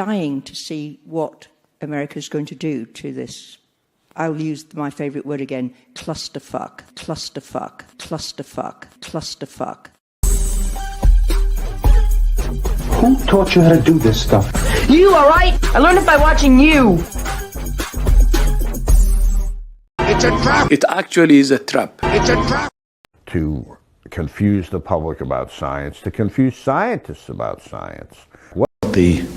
dying to see what America's going to do to this. I'll use my favorite word again, clusterfuck, clusterfuck, clusterfuck, clusterfuck. Who taught you how to do this stuff? You, all right? I learned it by watching you. It's a trap. It actually is a trap. It's a trap. To confuse the public about science, to confuse scientists about science. The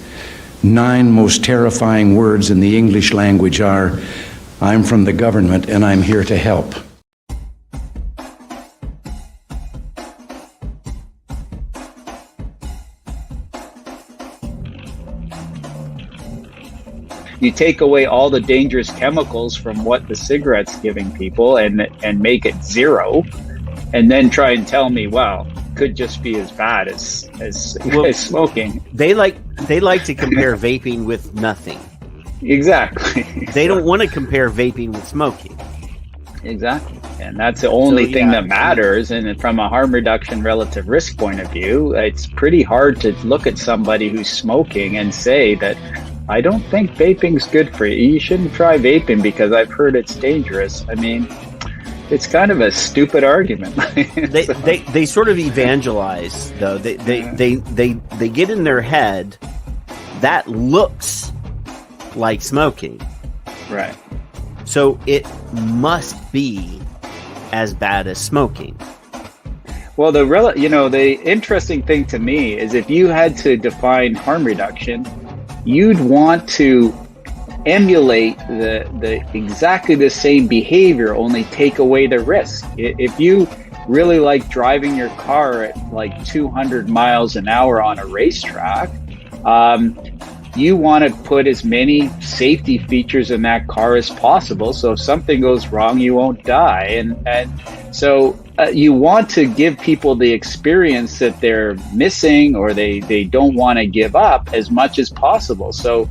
9 most terrifying words in the English language are, I'm from the government and I'm here to help. You take away all the dangerous chemicals from what the cigarette's giving people and make it zero, and then try and tell me, well, could just be as bad as smoking. They like to compare vaping with nothing. Exactly. They don't want to compare vaping with smoking. Exactly. And that's the only thing that matters. And from a harm reduction relative risk point of view, it's pretty hard to look at somebody who's smoking and say that, I don't think vaping's good for you. You shouldn't try vaping because I've heard it's dangerous. I mean, it's kind of a stupid argument. They sort of evangelize, though. They get in their head that looks like smoking, right? So it must be as bad as smoking. Well, the interesting thing to me is if you had to define harm reduction, you'd want to emulate the exactly the same behavior, only take away the risk. If you really like driving your car at like 200 miles an hour on a racetrack, you want to put as many safety features in that car as possible, so if something goes wrong, you won't die. And so you want to give people the experience that they're missing or they don't want to give up as much as possible. So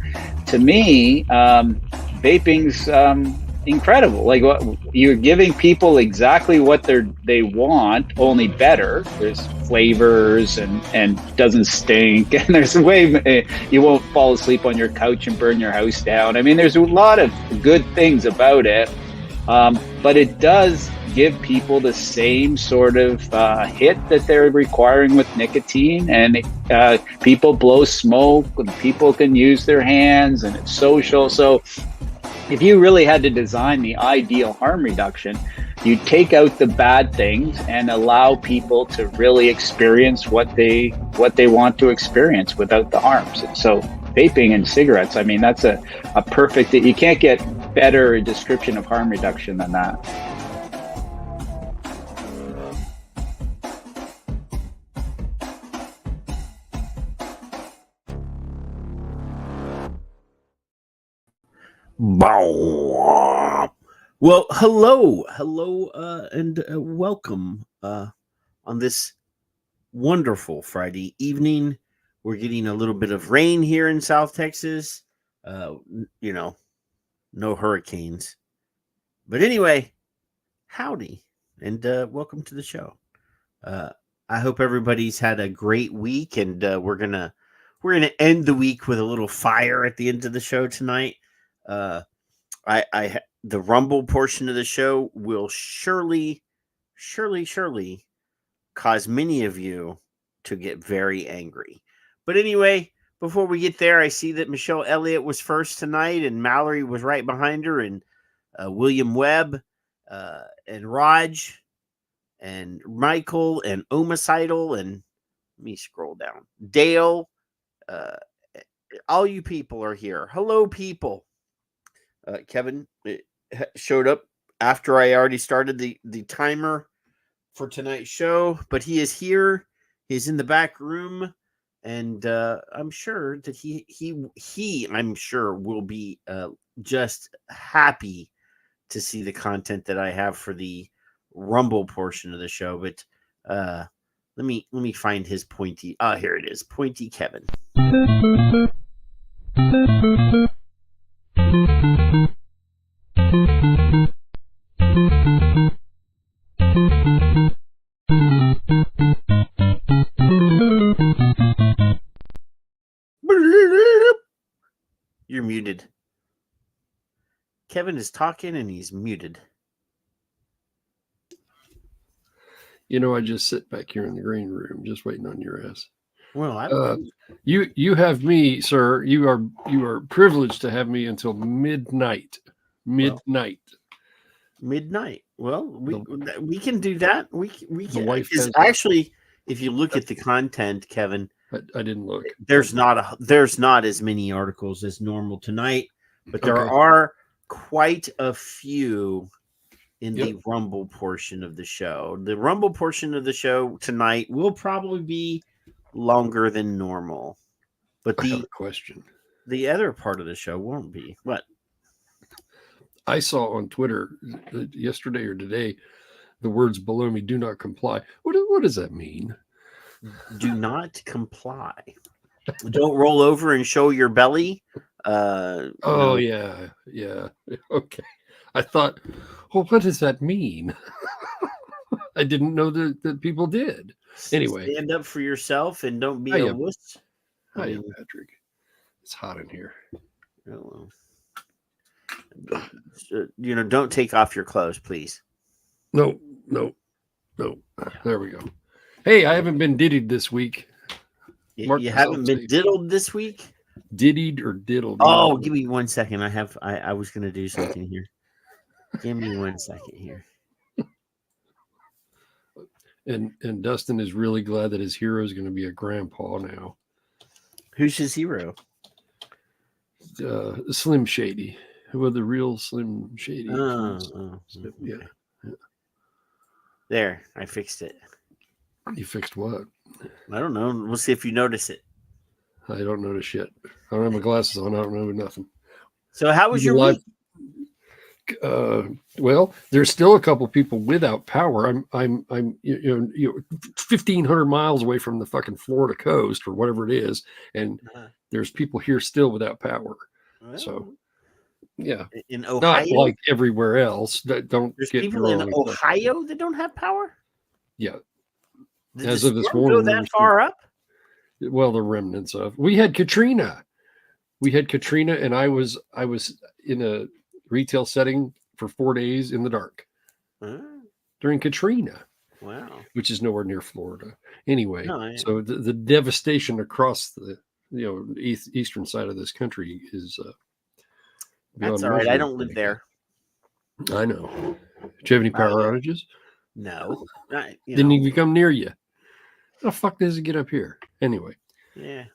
to me, vaping's incredible. Like, you're giving people exactly what they want, only better. There's flavors and doesn't stink, and there's a way you won't fall asleep on your couch and burn your house down. I mean, there's a lot of good things about it, but it does give people the same sort of hit that they're requiring with nicotine, and people blow smoke and people can use their hands and it's social. So if you really had to design the ideal harm reduction, you take out the bad things and allow people to really experience what they want to experience without the harms. So vaping and cigarettes, I mean, that's a perfect, you can't get better description of harm reduction than that. Well, hello, and welcome on this wonderful Friday evening. We're getting a little bit of rain here in South Texas. No hurricanes. But anyway, howdy, and welcome to the show. I hope everybody's had a great week, and we're gonna end the week with a little fire at the end of the show tonight. The Rumble portion of the show will surely cause many of you to get very angry. But anyway, before we get there, I see that Michelle Elliott was first tonight, and Mallory was right behind her, and William Webb, and Raj, and Michael, and Omicidal, and let me scroll down. Dale, all you people are here. Hello, people. Kevin showed up after I already started the timer for tonight's show, but he is here. He's in the back room, and I'm sure that he I'm sure will be just happy to see the content that I have for the Rumble portion of the show. But let me find his pointy. Here it is, Pointy Kevin. Kevin is talking and he's muted. You know, I just sit back here in the green room, just waiting on your ass. Well, you have me, sir. You are privileged to have me until midnight. Midnight. Well, we can do that. We can. Wife has actually, if you look at the content, Kevin, I didn't look. There's not as many articles as normal tonight, but there are quite a few in the Rumble portion of the show. The Rumble portion of the show tonight will probably be longer than normal, but I have a question. The other part of the show won't be. What? I saw on Twitter yesterday or today the words below me, "Do not comply." What does that mean? Do not comply. Don't roll over and show your belly. Yeah. Okay. I thought, well, what does that mean? I didn't know that people did. Anyway, stand up for yourself and don't be a wuss. Hi, Patrick. It's hot in here. Oh, well. Don't take off your clothes, please. No. There we go. Hey, I haven't been diddied this week. You haven't been diddled this week? Diddied or diddled? Oh, give me 1 second. I was going to do something here. Give me 1 second here. And Dustin is really glad that his hero is going to be a grandpa now. Who's his hero? Slim Shady. Who are the real Slim Shady? Yeah. There, I fixed it. You fixed what? I don't know. We'll see if you notice it. I don't notice shit. I don't have my glasses on. I don't know nothing. So how was your week? Well, there's still a couple people without power. I'm 1,500 miles away from the fucking Florida coast or whatever it is, and there's people here still without power. Well, so, yeah, in Ohio, not like everywhere else. Don't there's get people in Ohio that don't have power. Yeah, as of this morning, go that far up. Well, the remnants of we had Katrina. And I was in a retail setting for 4 days in the dark during Katrina. Wow. Which is nowhere near Florida. Anyway, so the devastation across the eastern side of this country is that's all right. I don't live there. I know. Do you have any power outages? No. Didn't even come near you. How the fuck does it get up here? Anyway. Yeah.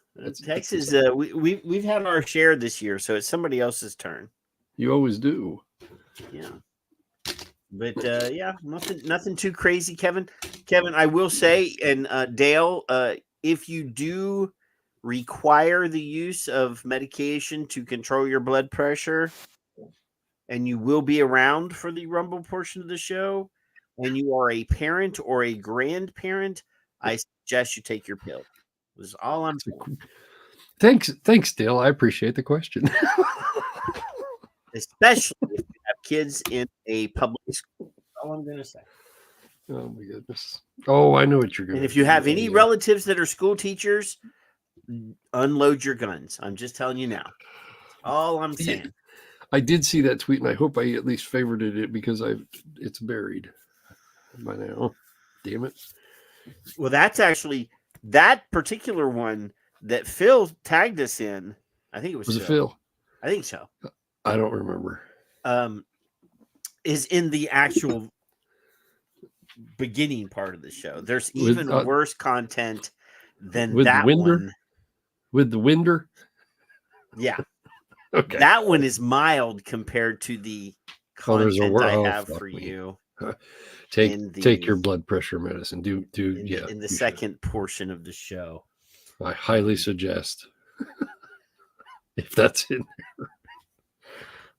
Texas, we've had our share this year, so it's somebody else's turn. You always do. Yeah. But nothing too crazy, Kevin. Kevin, I will say, and Dale, if you do require the use of medication to control your blood pressure, and you will be around for the Rumble portion of the show, and you are a parent or a grandparent, I suggest you take your pill. Was all I'm saying. Thanks, Dale. I appreciate the question. Especially if you have kids in a public school. That's all I'm going to say. Oh, my goodness. Oh, I know what you're going to say. And if you have any relatives that are school teachers, unload your guns. I'm just telling you now. That's all I'm saying. Yeah. I did see that tweet, and I hope I at least favorited it because it's buried by now. Damn it. Well, that's actually that particular one that Phil tagged us in. I think it was Phil. I think so. I don't remember. Is in the actual beginning part of the show. There's even worse content than that one. With the Winder? Yeah. Okay. That one is mild compared to the content I have for you. Take your blood pressure medicine. In the second portion of the show. I highly suggest if that's in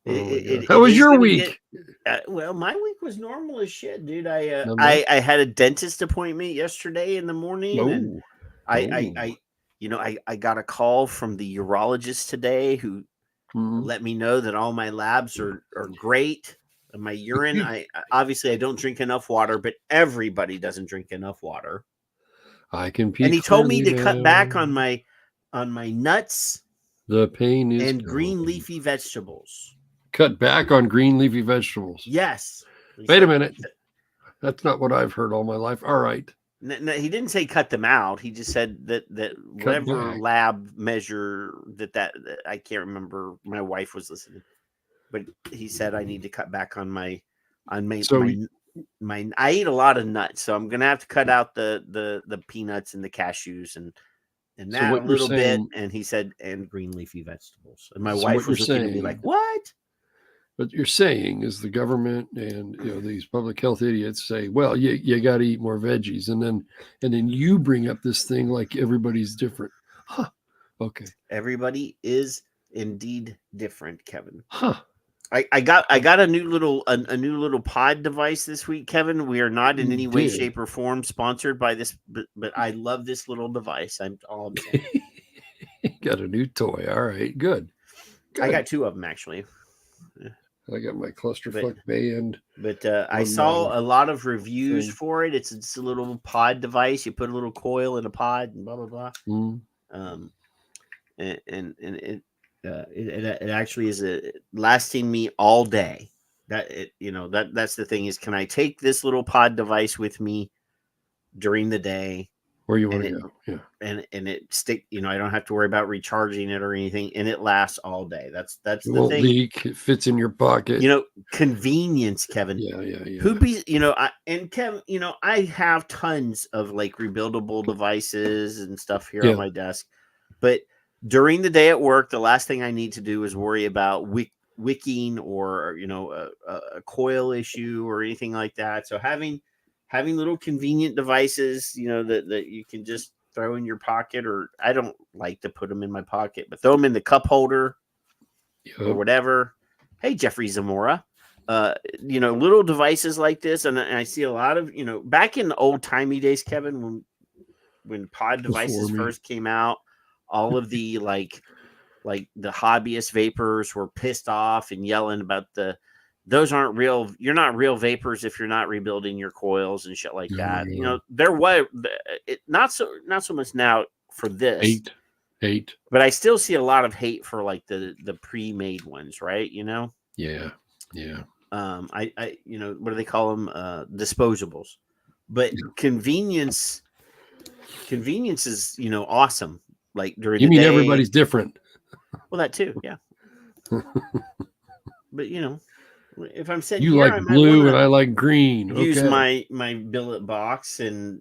there. How was your week? Well, my week was normal as shit, dude. I had a dentist appointment yesterday in the morning, and I got a call from the urologist today who let me know that all my labs are great. My urine, I don't drink enough water, but everybody doesn't drink enough water. I can. And he told me to cut back on my nuts. The pain is and green leafy vegetables. Cut back on green leafy vegetables. Yes. Wait a minute. That's not what I've heard all my life. All right. No, he didn't say cut them out. He just said that whatever back. lab measure that I can't remember. My wife was listening, but he said I need to cut back on my I eat a lot of nuts, so I'm gonna have to cut out the peanuts and the cashews and that a little bit. And he said and green leafy vegetables. And my wife was looking at me like, what? What you're saying is the government and these public health idiots say, well, you got to eat more veggies, and then you bring up this thing like everybody's different. Huh. Okay. Everybody is indeed different, Kevin. Huh. I got a new little pod device this week, Kevin. We are not in any way, shape, or form sponsored by this, but I love this little device. I'm saying. Got a new toy. All right, good. I got 2 of them actually. I got my clusterfuck band. But I saw a lot of reviews for it. It's a little pod device. You put a little coil in a pod and blah blah blah. Mm. And it actually is lasting me all day. That's the thing is, can I take this little pod device with me during the day? Where you want to go, yeah. And it stick, I don't have to worry about recharging it or anything, and it lasts all day. That's it the won't thing. Leak. It fits in your pocket. Convenience, Kevin. Yeah. Who'd be, Kevin, I have tons of like rebuildable devices and stuff here on my desk, but during the day at work, the last thing I need to do is worry about wicking or a coil issue or anything like that. So having little convenient devices, that you can just throw in your pocket, or I don't like to put them in my pocket, but throw them in the cup holder or whatever. Hey, Jeffrey Zamora, little devices like this. And I see a lot of, back in the old timey days, Kevin, when pod devices first came out, all of the like the hobbyist vapors were pissed off and yelling about those aren't real. You're not real vapors if you're not rebuilding your coils and shit like that. There was not so much now for this. Hate. But I still see a lot of hate for like the pre-made ones, right? Yeah. I what do they call them? Disposables. But convenience is awesome. Like during you the mean day. Everybody's different. Well, that too, yeah. But if I'm sitting you here, like blue and I like green. Use my billet box and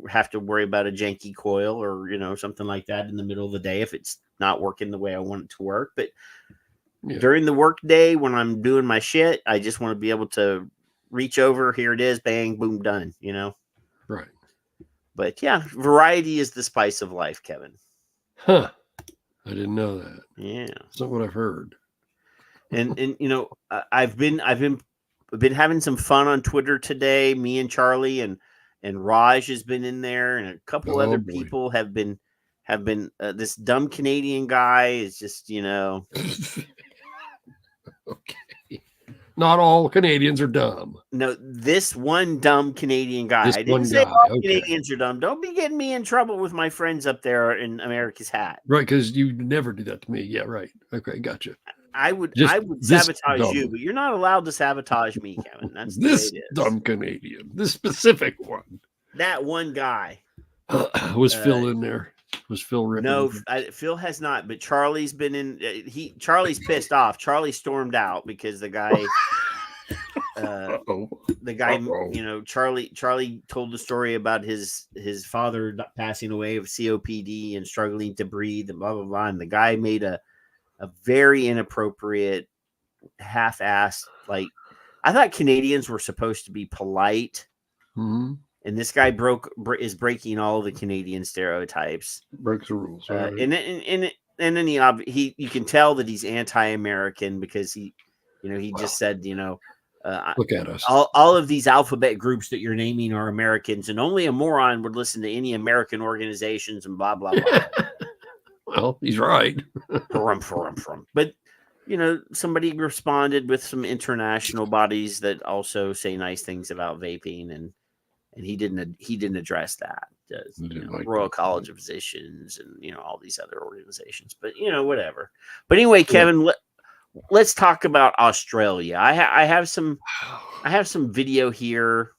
have to worry about a janky coil or something like that in the middle of the day if it's not working the way I want it to work. But during the work day when I'm doing my shit, I just want to be able to reach over. Here it is, bang, boom, done. Right. But yeah, variety is the spice of life, Kevin. Huh? I didn't know that. Yeah, that's not what I've heard. And I've been having some fun on Twitter today. Me and Charlie and Raj has been in there, and a couple other people have been. This dumb Canadian guy is just okay. Not all Canadians are dumb. No, this one dumb Canadian guy. I didn't say all Canadians are dumb. Don't be getting me in trouble with my friends up there in America's Hat. Right, because you never do that to me. Yeah, right. Okay, gotcha. I would sabotage you, but you're not allowed to sabotage me, Kevin. That's this dumb Canadian. This specific one. That one guy. Was Phil in there? Was Phil ripping? No, Phil has not. But Charlie's been in. Charlie's pissed off. Charlie stormed out because the guy. Charlie told the story about his father passing away of COPD and struggling to breathe and blah blah blah. And the guy made a very inappropriate, half-assed. Like, I thought Canadians were supposed to be polite. Mm-hmm. And this guy is breaking all the Canadian stereotypes. Breaks the rules. Right. And then you can tell that he's anti-American because he just said, look at us. All of these alphabet groups that you're naming are Americans, and only a moron would listen to any American organizations and blah, blah, blah. Well, he's right. But, somebody responded with some international bodies that also say nice things about vaping, and he didn't address that. Royal College of Physicians and all these other organizations, but whatever. But anyway, Kevin, let's talk about Australia. I have some video here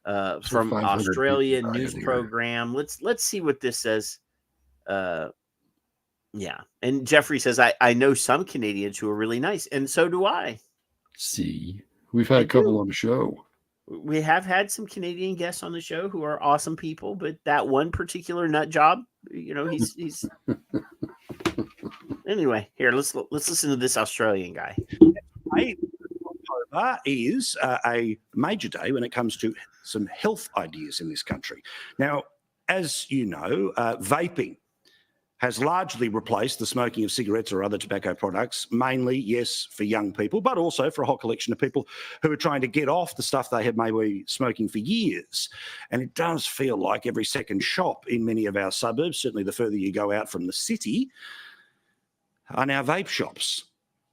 from Australia news program. Let's see what this says. Yeah, and Jeffrey says I know some Canadians who are really nice, and so do I. See, we've had a couple on the show. We have had some Canadian guests on the show who are awesome people, but that one particular nut job, he's anyway. Here, let's listen to this Australian guy. October is a major day when it comes to some health ideas in this country. Now, as you know, vaping has largely replaced the smoking of cigarettes or other tobacco products, mainly, yes, for young people, but also for a whole collection of people who are trying to get off the stuff they have maybe smoking for years. And it does feel like every second shop in many of our suburbs, certainly the further you go out from the city, are now vape shops.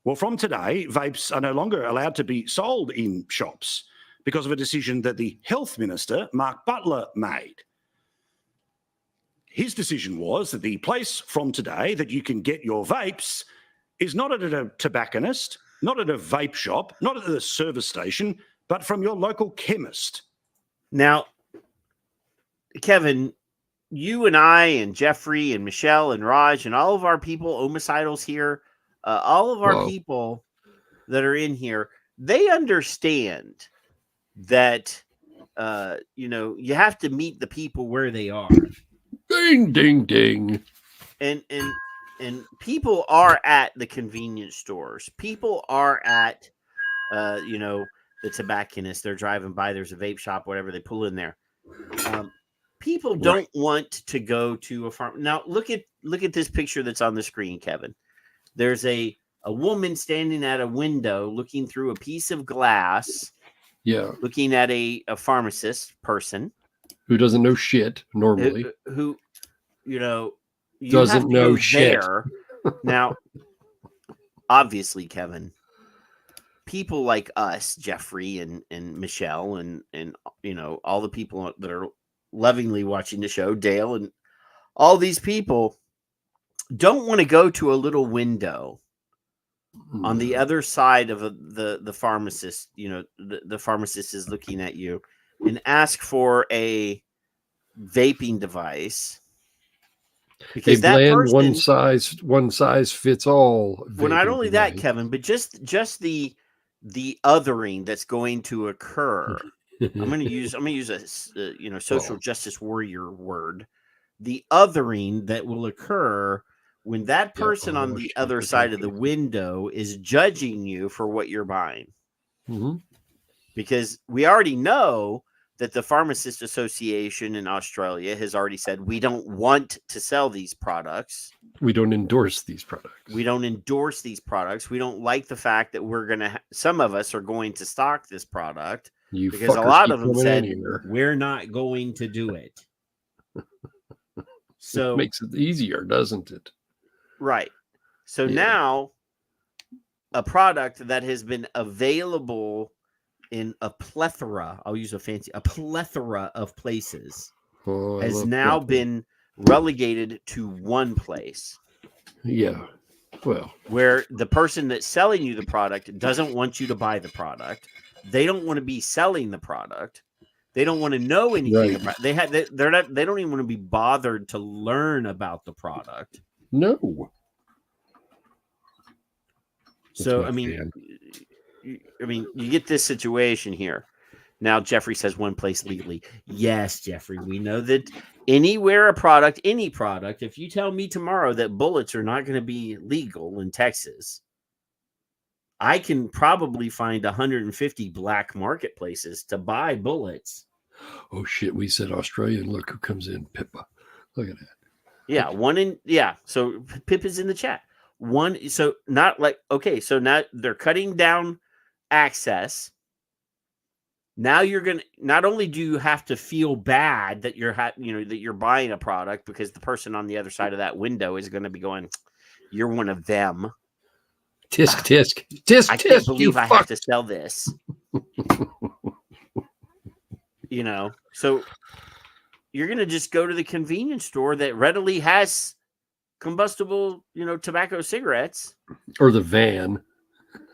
Well, from today, vapes are no longer allowed to be sold in shops because of a decision that the Health Minister, Mark Butler, made. His decision was that the place from today that you can get your vapes is not at a tobacconist, not at a vape shop, not at the service station, but from your local chemist. Now, Kevin, you and I and Jeffrey and Michelle and Raj and all of our people, homicidals here, all of our people that are in here, they understand that, you have to meet the people where they are. Ding, ding, ding. And people are at the convenience stores. People are at, the tobacconist. They're driving by. There's a vape shop, whatever. They pull in there. People don't want to go to a farm. Now, look at this picture that's on the screen, Kevin. There's a woman standing at a window looking through a piece of glass. Yeah. Looking at a pharmacist person. Who doesn't know shit normally. Who doesn't know shit. Now, obviously, Kevin, people like us, Jeffrey and Michelle and all the people that are lovingly watching the show, Dale and all these people don't want to go to a little window on the other side of the pharmacist. The pharmacist is looking at you and ask for a vaping device. Because that person, one size fits all. Well, not only that, Kevin, but just the othering that's going to occur. I'm going to use a social justice warrior word. The othering that will occur when that person on the other side of the window is judging you for what you're buying. Mm-hmm. Because we already know that the Pharmacist Association in Australia has already said we don't want to sell these products. We don't endorse these products. We don't endorse these products. We don't like the fact that some of us are going to stock this product because a lot of them said we're not going to do it. So it makes it easier, doesn't it? Right. So now a product that has been available in a plethora of places has now been relegated to one place. Yeah. Well, where the person that's selling you the product doesn't want you to buy the product. They don't want to be selling the product. They don't want to know anything about it. They don't even want to be bothered to learn about the product. No. So, you get this situation here. Now, Jeffrey says one place legally. Yes, Jeffrey, we know that any product, if you tell me tomorrow that bullets are not going to be legal in Texas, I can probably find 150 black marketplaces to buy bullets. Oh, shit. We said Australian. Look who comes in. Pippa. Look at that. Yeah. So Pip is in the chat. So now they're cutting down access. Now you're going to, not only do you have to feel bad that you're buying a product because the person on the other side of that window is going to be going, you're one of them. Tisk, tisk, tisk, I can't believe I have to sell this. So you're going to just go to the convenience store that readily has combustible, tobacco cigarettes. Or the van.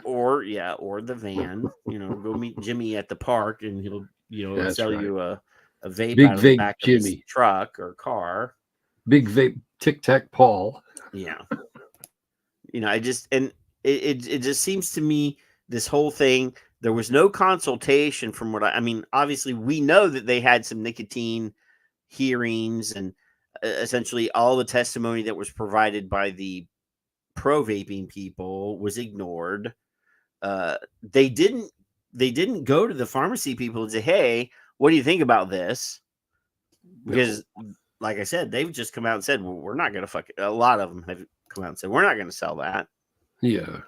Or the van. Go meet Jimmy at the park and he'll, sell you a vape Big out of the vape back Jimmy. of his truck or car. Big vape Tic Tac Paul. Yeah. It just seems to me this whole thing, there was no consultation from what I mean, obviously we know that they had some nicotine hearings and essentially all the testimony that was provided by the pro vaping people was ignored. They didn't go to the pharmacy people and say, hey, what do you think about this? Because like I said, they've just come out and said, well, we're not going to a lot of them have come out and said, we're not going to sell that. Yeah.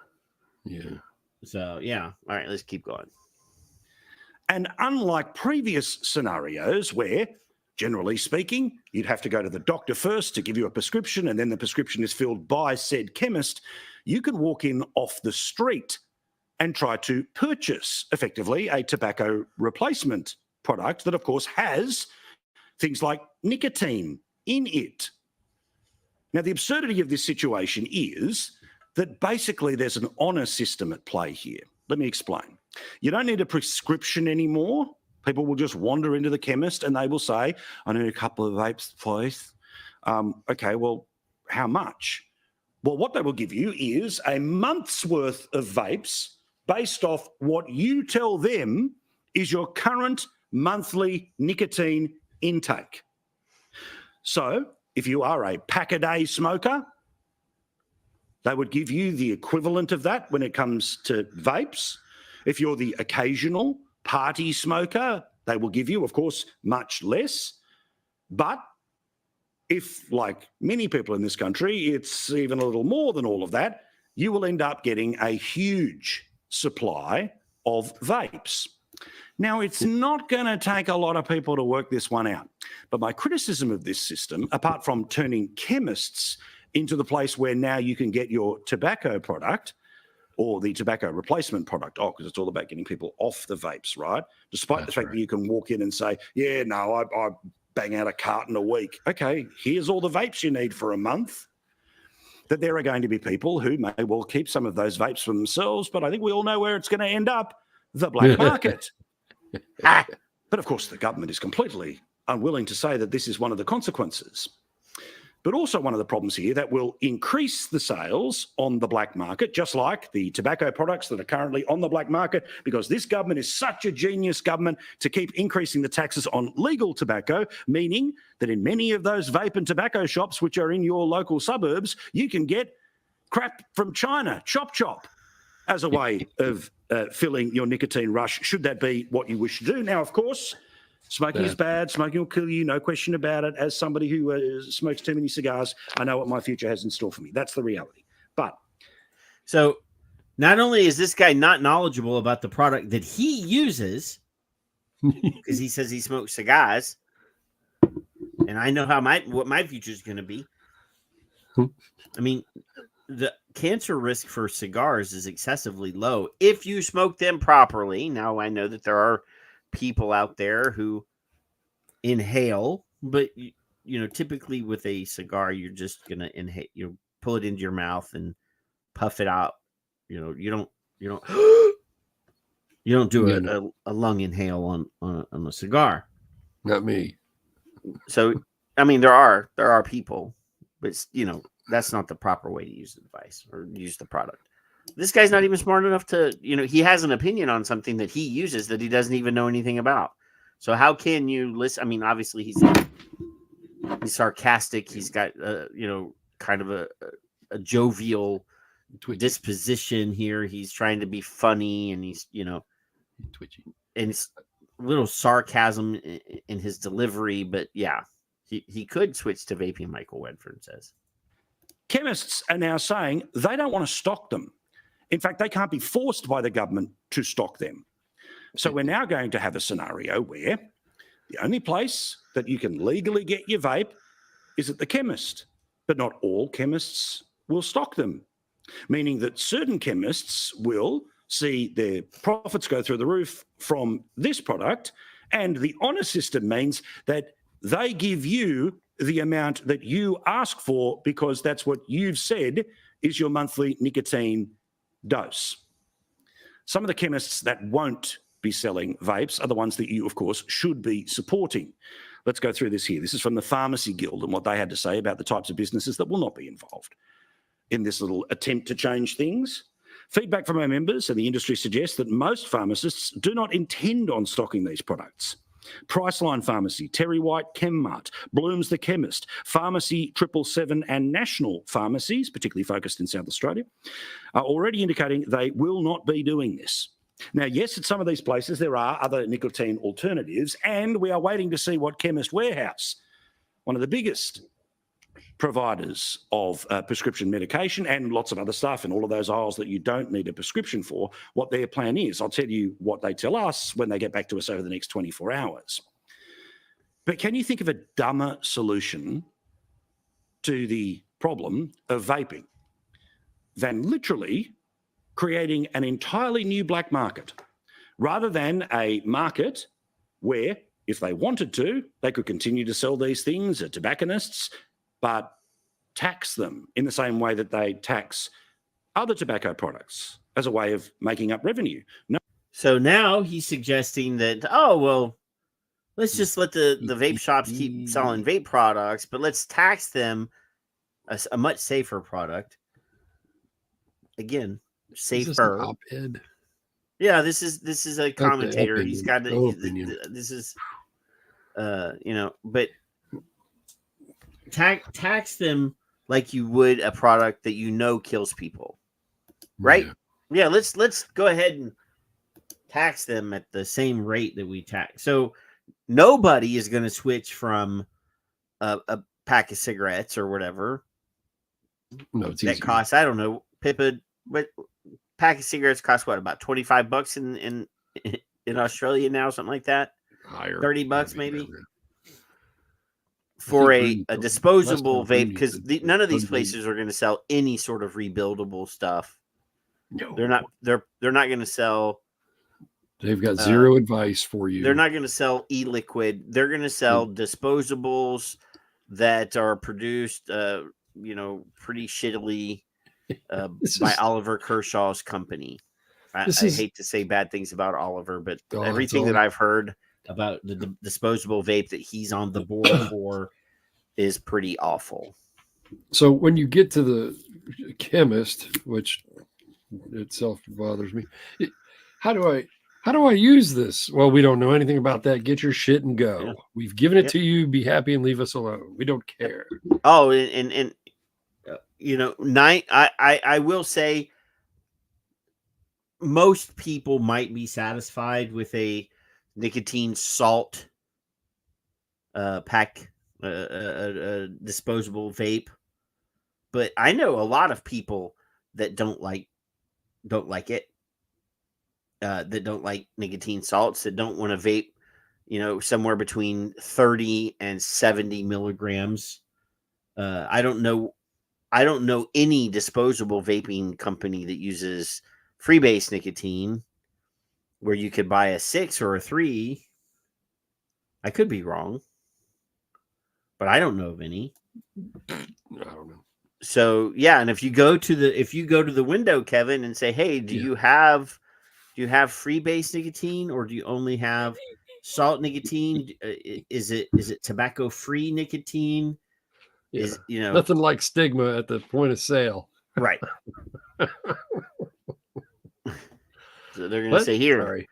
So, yeah. All right, let's keep going. And unlike previous scenarios where, generally speaking, you'd have to go to the doctor first to give you a prescription and then the prescription is filled by said chemist, you can walk in off the street and try to purchase, effectively, a tobacco replacement product that, of course, has things like nicotine in it. Now, the absurdity of this situation is that basically there's an honour system at play here. Let me explain. You don't need a prescription anymore. People will just wander into the chemist and they will say, I need a couple of vapes, please. Okay, well, how much? Well, what they will give you is a month's worth of vapes based off what you tell them is your current monthly nicotine intake. So if you are a pack-a-day smoker, they would give you the equivalent of that when it comes to vapes. If you're the occasional party smoker, they will give you, of course, much less. But if, like many people in this country, it's even a little more than all of that, you will end up getting a huge supply of vapes. Now, it's not going to take a lot of people to work this one out. But my criticism of this system, apart from turning chemists into the place where now you can get your tobacco product or the tobacco replacement product, because it's all about getting people off the vapes, right? Despite the fact that you can walk in and say, yeah, no, I bang out a carton a week. Okay, here's all the vapes you need for a month. That there are going to be people who may well keep some of those vapes for themselves, but I think we all know where it's going to end up, the black market. But of course, the government is completely unwilling to say that this is one of the consequences. But also one of the problems here that will increase the sales on the black market, just like the tobacco products that are currently on the black market, because this government is such a genius government to keep increasing the taxes on legal tobacco, meaning that in many of those vape and tobacco shops, which are in your local suburbs, you can get crap from China, chop, as a way of filling your nicotine rush, should that be what you wish to do. Now, of course, smoking is bad. Smoking will kill you, no question about it. As somebody who smokes too many cigars, I know what my future has in store for me. That's the reality. But so not only is this guy not knowledgeable about the product that he uses, because he says he smokes cigars, and I know what my future is going to be. I mean, the cancer risk for cigars is excessively low if you smoke them properly. Now, I know that there are people out there who inhale, but typically with a cigar, you're just gonna inhale. You pull it into your mouth and puff it out. You don't do a lung inhale on a cigar. Not me. So, I mean, there are people, but that's not the proper way to use the device or use the product. This guy's not even smart enough to, he has an opinion on something that he uses that he doesn't even know anything about. So how can you listen? I mean, obviously he's sarcastic. He's got, kind of a jovial disposition here. He's trying to be funny and he's, twitchy, and it's a little sarcasm in his delivery, but yeah, he could switch to vaping, Michael Wedford says. chemists are now saying they don't want to stock them. In fact, they can't be forced by the government to stock them. So we're now going to have a scenario where the only place that you can legally get your vape is at the chemist, but not all chemists will stock them, meaning that certain chemists will see their profits go through the roof from this product, and the honour system means that They give you the amount that you ask for because that's what you've said is your monthly nicotine dose. Some of the chemists that won't be selling vapes are the ones that you, of course, should be supporting. Let's go through this here. This is from the Pharmacy Guild and what they had to say about the types of businesses that will not be involved in this little attempt to change things. Feedback from our members and the industry suggests that most pharmacists do not intend on stocking these products. Priceline Pharmacy, Terry White Chemmart, Bloom's the Chemist, Pharmacy 777 and national pharmacies, particularly focused in South Australia, are already indicating they will not be doing this. Now, yes, at some of these places there are other nicotine alternatives, and we are waiting to see what Chemist Warehouse, one of the biggest providers of prescription medication and lots of other stuff and all of those aisles that you don't need a prescription for, what their plan is. I'll tell you what they tell us when they get back to us over the next 24 hours. But can you think of a dumber solution to the problem of vaping than literally creating an entirely new black market rather than a market where, if they wanted to, they could continue to sell these things at tobacconists, but tax them in the same way that they tax other tobacco products as a way of making up revenue. No. So now he's suggesting that, oh, well, let's just let the vape shops keep selling vape products, but let's tax them a much safer product. Again, safer. Op-ed. Yeah, this is a commentator. Opinion. He's got this is but tax them like you would a product that you know kills people, right? Yeah, let's go ahead and tax them at the same rate that we tax. So nobody is going to switch from a pack of cigarettes or whatever. No, it's that easy. costs, I don't know, Pippa, what pack of cigarettes cost what, about $25 in Australia now, something like that? Higher. $30 maybe? For a disposable vape, because none of these places are going to sell any sort of rebuildable stuff. No, they're not. They're not going to sell. They've got zero advice for you. They're not going to sell e-liquid. They're going to sell disposables that are produced, pretty shittily by Oliver Kershaw's company. I hate to say bad things about Oliver, but everything that I've heard about the disposable vape that he's on the board for is pretty awful. So when you get to the chemist, which itself bothers me, how do I use this? Well, we don't know anything about that. Get your shit and go. Yeah. We've given it to you. Be happy and leave us alone. We don't care. Oh, and I will say most people might be satisfied with a nicotine salt pack, disposable vape, but I know a lot of people that don't like it, that don't like nicotine salts, that don't want to vape, somewhere between 30 and 70 milligrams. I don't know any disposable vaping company that uses freebase nicotine where you could buy a 6 or a 3. I could be wrong, but I don't know of any. I don't know. So yeah, and if you go to the window, Kevin, and say, "Hey, do you have freebase nicotine, or do you only have salt nicotine? Is it tobacco free nicotine?" Yeah. Nothing like stigma at the point of sale, right? So they're going to say, here,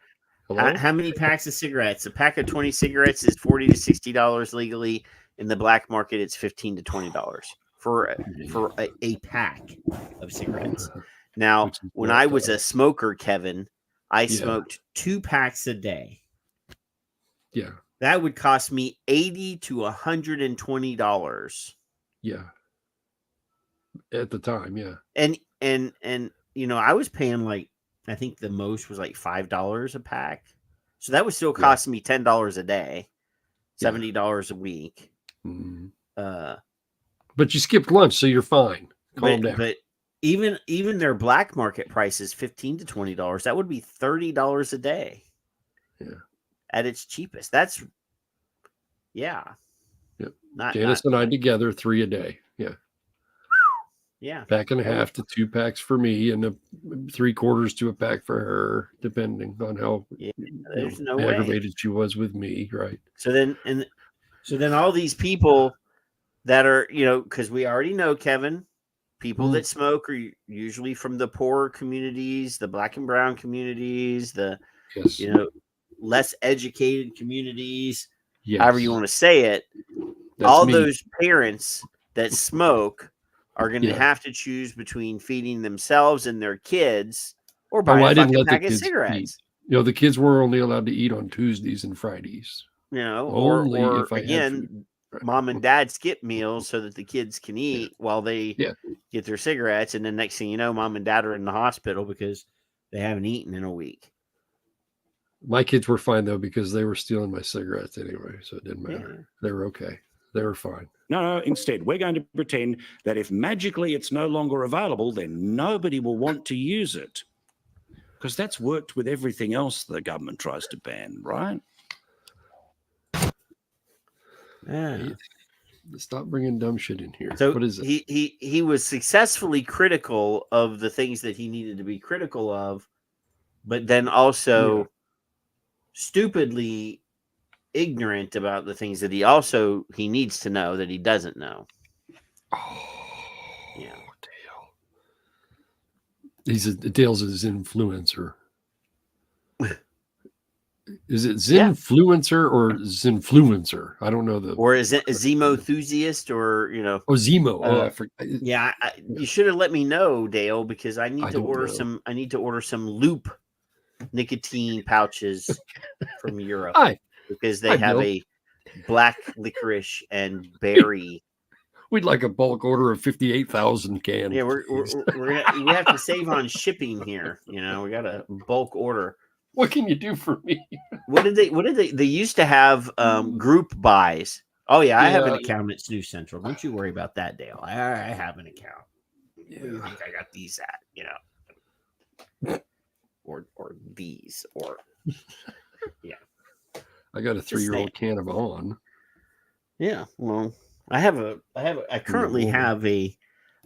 how many packs of cigarettes? A pack of 20 cigarettes is $40 to $60 legally. In the black market, it's $15 to $20 for a pack of cigarettes. Now, when I was a smoker, Kevin, I smoked 2 packs a day. Yeah, that would cost me $80 to $120. Yeah, at the time, yeah, and I was paying I think the most was like $5 a pack. So that was still costing me $10 a day, $70 a week. Mm-hmm. But you skipped lunch, so you're fine. Calm down. But even their black market price is $15 to $20. That would be $30 a day. Yeah. At its cheapest. That's Yeah. Janice and I together 3 a day. Yeah. Yeah. Pack and a half to 2 packs for me, and 3/4 to a pack for her, depending on how aggravated she was with me. Right. So then all these people that are, because we already know, Kevin, people that smoke are usually from the poorer communities, the black and brown communities, the less educated communities, however you want to say it. All those parents that smoke are going to have to choose between feeding themselves and their kids or buying a fucking pack of cigarettes. Eat. The kids were only allowed to eat on Tuesdays and Fridays. Only if again, mom and dad skip meals so that the kids can eat while they get their cigarettes. And then next thing you know, mom and dad are in the hospital because they haven't eaten in a week. My kids were fine, though, because they were stealing my cigarettes anyway. So it didn't matter. Yeah. They were okay. They were fine. No, instead, we're going to pretend that if magically it's no longer available, then nobody will want to use it. Because that's worked with everything else the government tries to ban, right? Yeah. Stop bringing dumb shit in here. So what is it? He was successfully critical of the things that he needed to be critical of, but then also stupidly ignorant about the things that he needs to know that he doesn't know. Dale's his influencer. Is it Zinfluencer or Zinfluencer? I don't know or is it a Zemo enthusiast or Zemo? I forgot. You should have let me know, Dale, because I need to order some. I need to order some Loop nicotine pouches from Europe. Because they have a black licorice and berry. We'd like a bulk order of 58,000 cans. Yeah, we have to save on shipping here. We got a bulk order. What can you do for me? What did they used to have group buys. Oh yeah, I have an account at Snooze Central. Don't you worry about that, Dale. I have an account. Where do you think I got these at? Or these or I got a 3-year-old can of On. Yeah, well, I currently have a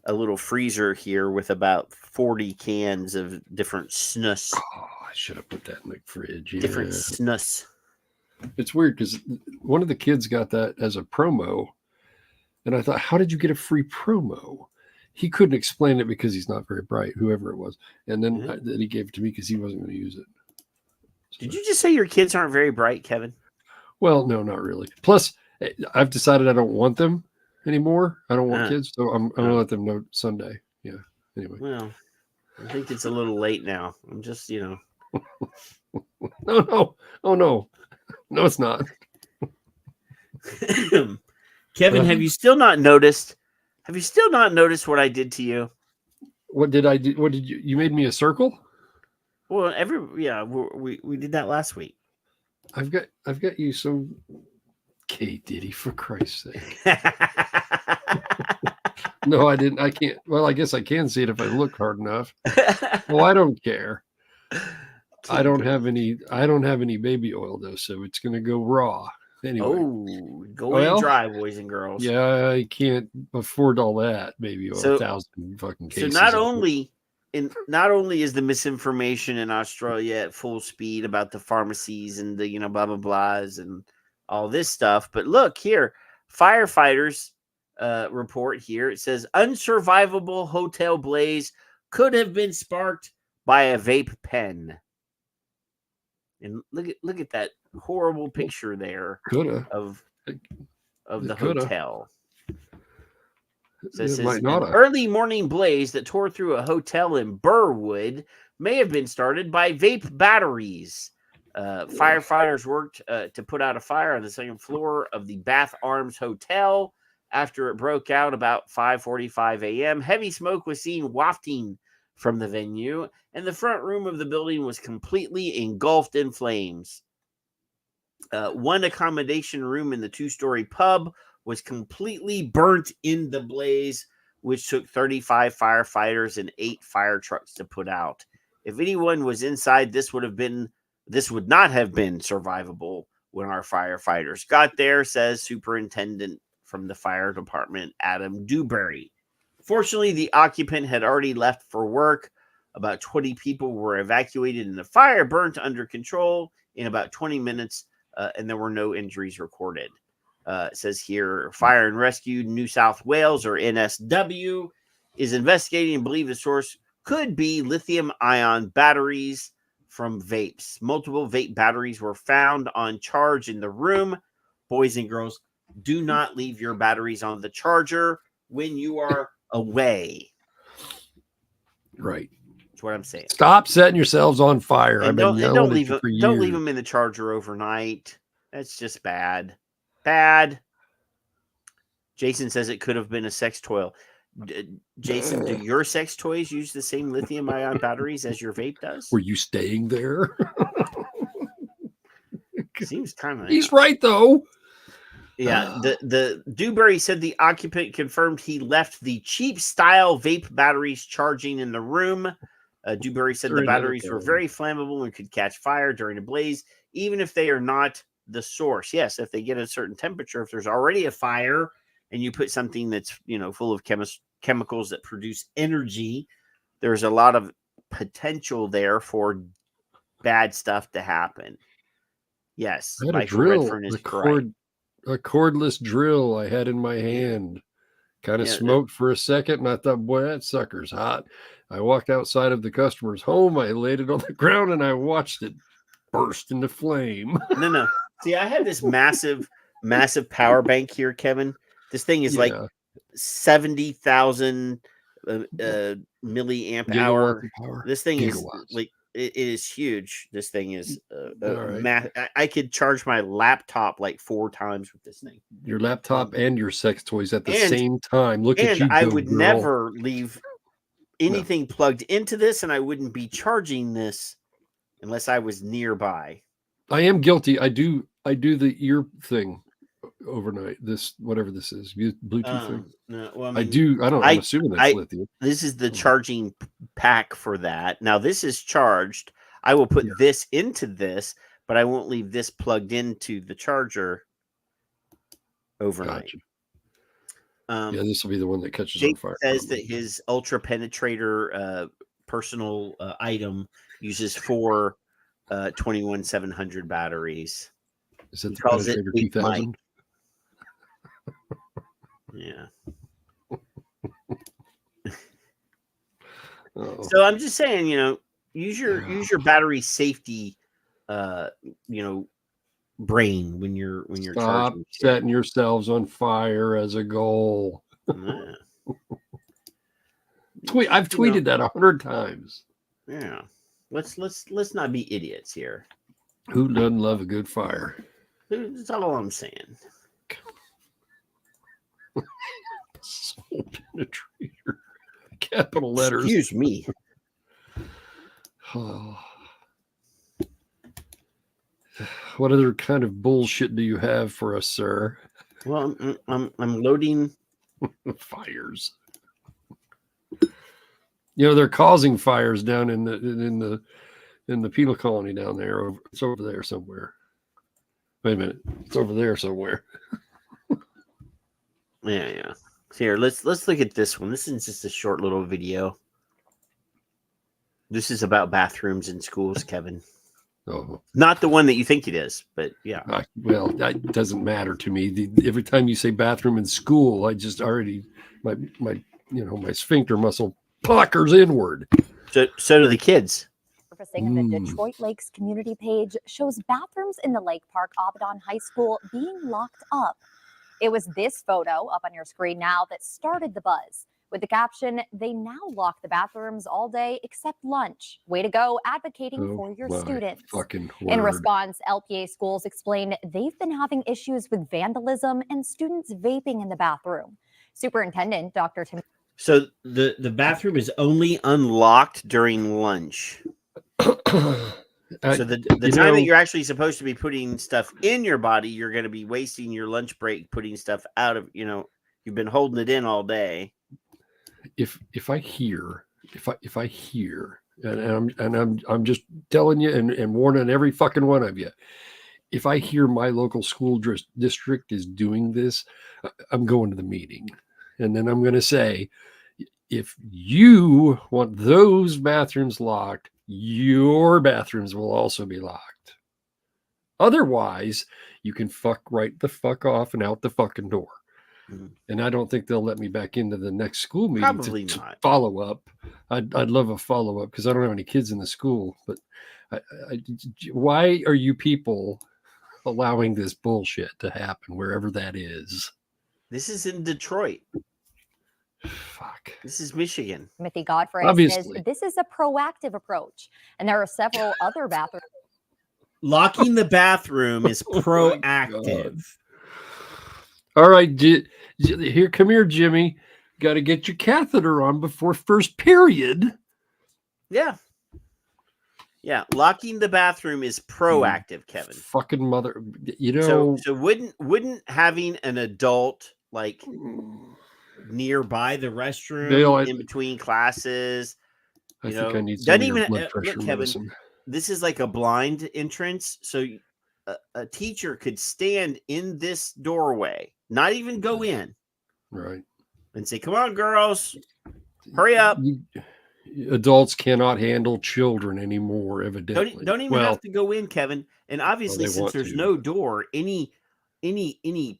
little freezer here with about 40 cans of different snus. Oh, I should have put that in the fridge. Different snus. It's weird because one of the kids got that as a promo, and I thought, how did you get a free promo? He couldn't explain it because he's not very bright, whoever it was. And then he gave it to me because he wasn't going to use it. So, did you just say your kids aren't very bright, Kevin? Well, no, not really. Plus, I've decided I don't want them anymore. I don't want kids, so I'm going to let them know Sunday. Yeah. Anyway. Well, I think it's a little late now. I'm just, No. Oh, no. No, it's not. Kevin, have you still not noticed? Have you still not noticed what I did to you? What did I do? What did you? You made me a circle? Well, we did that last week. I've got you so. Okay, Diddy, for Christ's sake. No, I didn't. I can't. Well, I guess I can see it if I look hard enough. Well, I don't care. I don't have any baby oil though, so it's gonna go raw. Anyway. Going dry, boys and girls. Yeah, I can't afford all that baby oil. 1,000 fucking cases. So not only is the misinformation in Australia at full speed about the pharmacies and the blah blah blahs and all this stuff, but look here, firefighters report here. It says unsurvivable hotel blaze could have been sparked by a vape pen. And look at that horrible picture there of the hotel. So it says an early morning blaze that tore through a hotel in Burwood may have been started by vape batteries. Firefighters worked to put out a fire on the second floor of the Bath Arms Hotel after it broke out about 5:45 a.m. Heavy smoke was seen wafting from the venue, and the front room of the building was completely engulfed in flames. One accommodation room in the 2-story pub was completely burnt in the blaze, which took 35 firefighters and 8 fire trucks to put out. If anyone was inside, this would not have been survivable when our firefighters got there, says Superintendent from the fire department, Adam Dewberry. Fortunately, the occupant had already left for work. About 20 people were evacuated and the fire burnt under control in about 20 minutes, and there were no injuries recorded. It says here, Fire and Rescue New South Wales, or NSW, is investigating and believe the source could be lithium-ion batteries from vapes. Multiple vape batteries were found on charge in the room. Boys and girls, do not leave your batteries on the charger when you are away. Right. That's what I'm saying. Stop setting yourselves on fire. And don't leave them in the charger overnight. That's just bad. Bad. Jason says it could have been a sex toy. Jason, do your sex toys use the same lithium-ion batteries as your vape does? Were you staying there? Seems kind of. He's right though. Yeah, the Dewberry said the occupant confirmed he left the cheap style vape batteries charging in the room. Dewberry said the batteries were very flammable and could catch fire during a blaze, even if they are not the source. Yes, if they get a certain temperature, if there's already a fire and you put something that's, full of chemicals that produce energy, there's a lot of potential there for bad stuff to happen. Yes, I had Michael Redfern is correct. A cordless drill I had in my hand. Kind of smoked for a second, and I thought, boy, that sucker's hot. I walked outside of the customer's home. I laid it on the ground, and I watched it burst into flame. No. See, I have this massive power bank here, Kevin. This thing is like 70,000 milliamp hour. This thing is like, it is huge. This thing is I could charge my laptop like 4 times with this thing. Your laptop and your sex toys at the same time. Look at you. And I would never leave anything plugged into this, and I wouldn't be charging this unless I was nearby. I am guilty. I do the ear thing overnight. This, whatever this is, Bluetooth thing. No, well, I'm assuming that's lithium. This is the charging pack for that. Now this is charged. I will put this into this, but I won't leave this plugged into the charger overnight. Gotcha. This will be the one that catches on fire. Says that his ultra penetrator personal item uses 4 21700 batteries. Is that the Penetrator 2000? Yeah. So I'm just saying, use your battery safety, brain when you're charging. Setting yourselves on fire as a goal. Yeah. I've tweeted that 100 times. Yeah. Let's not be idiots here. Who doesn't love a good fire? That's all I'm saying. Soul penetrator. Capital letters. Excuse me. Oh. What other kind of bullshit do you have for us, sir? Well, I'm loading fires. They're causing fires down in the penal colony down there. It's over there somewhere. Wait a minute. It's over there somewhere. Yeah. Here, let's look at this one. This is just a short little video. This is about bathrooms in schools, Kevin. Oh, not the one that you think it is, but yeah. Well, that doesn't matter to me. Every time you say bathroom in school, I just already my sphincter muscle puckers inward. So do the kids. Surfacing of the Detroit Lakes community page shows bathrooms in the Lake Park-Audubon High School being locked up. It was this photo up on your screen now that started the buzz. With the caption, "They now lock the bathrooms all day except lunch. Way to go, advocating for your students." In response, LPA schools explained they've been having issues with vandalism and students vaping in the bathroom. Superintendent Dr. Tim. So the bathroom is only unlocked during lunch. So the time that you're actually supposed to be putting stuff in your body, you're going to be wasting your lunch break putting stuff out of, you've been holding it in all day. If I hear, and I'm just telling you and warning every fucking one of you, if I hear my local school district is doing this, I'm going to the meeting. And then I'm going to say, if you want those bathrooms locked, your bathrooms will also be locked. Otherwise, you can fuck right the fuck off and out the fucking door. Mm-hmm. And I don't think they'll let me back into the next school meeting. Probably not. Follow up. I'd love a follow up because I don't have any kids in the school. But why are you people allowing this bullshit to happen wherever that is? This is in Detroit. Fuck. This is Michigan. Timothy Godfrey says this is a proactive approach, and there are several other bathrooms. Locking the bathroom is proactive. All right, here, come here, Jimmy. Got to get your catheter on before first period. Yeah. Yeah, locking the bathroom is proactive, Kevin. Fucking mother, you know. So wouldn't having an adult like nearby the restroom in between classes? I think I need some blood pressure Kevin, medicine. This is like a blind entrance, so a teacher could stand in this doorway, not even go in, right, and say, "Come on, girls, hurry up." Adults cannot handle children anymore, evidently. Don't even have to go in, Kevin. And obviously, since there's no door, any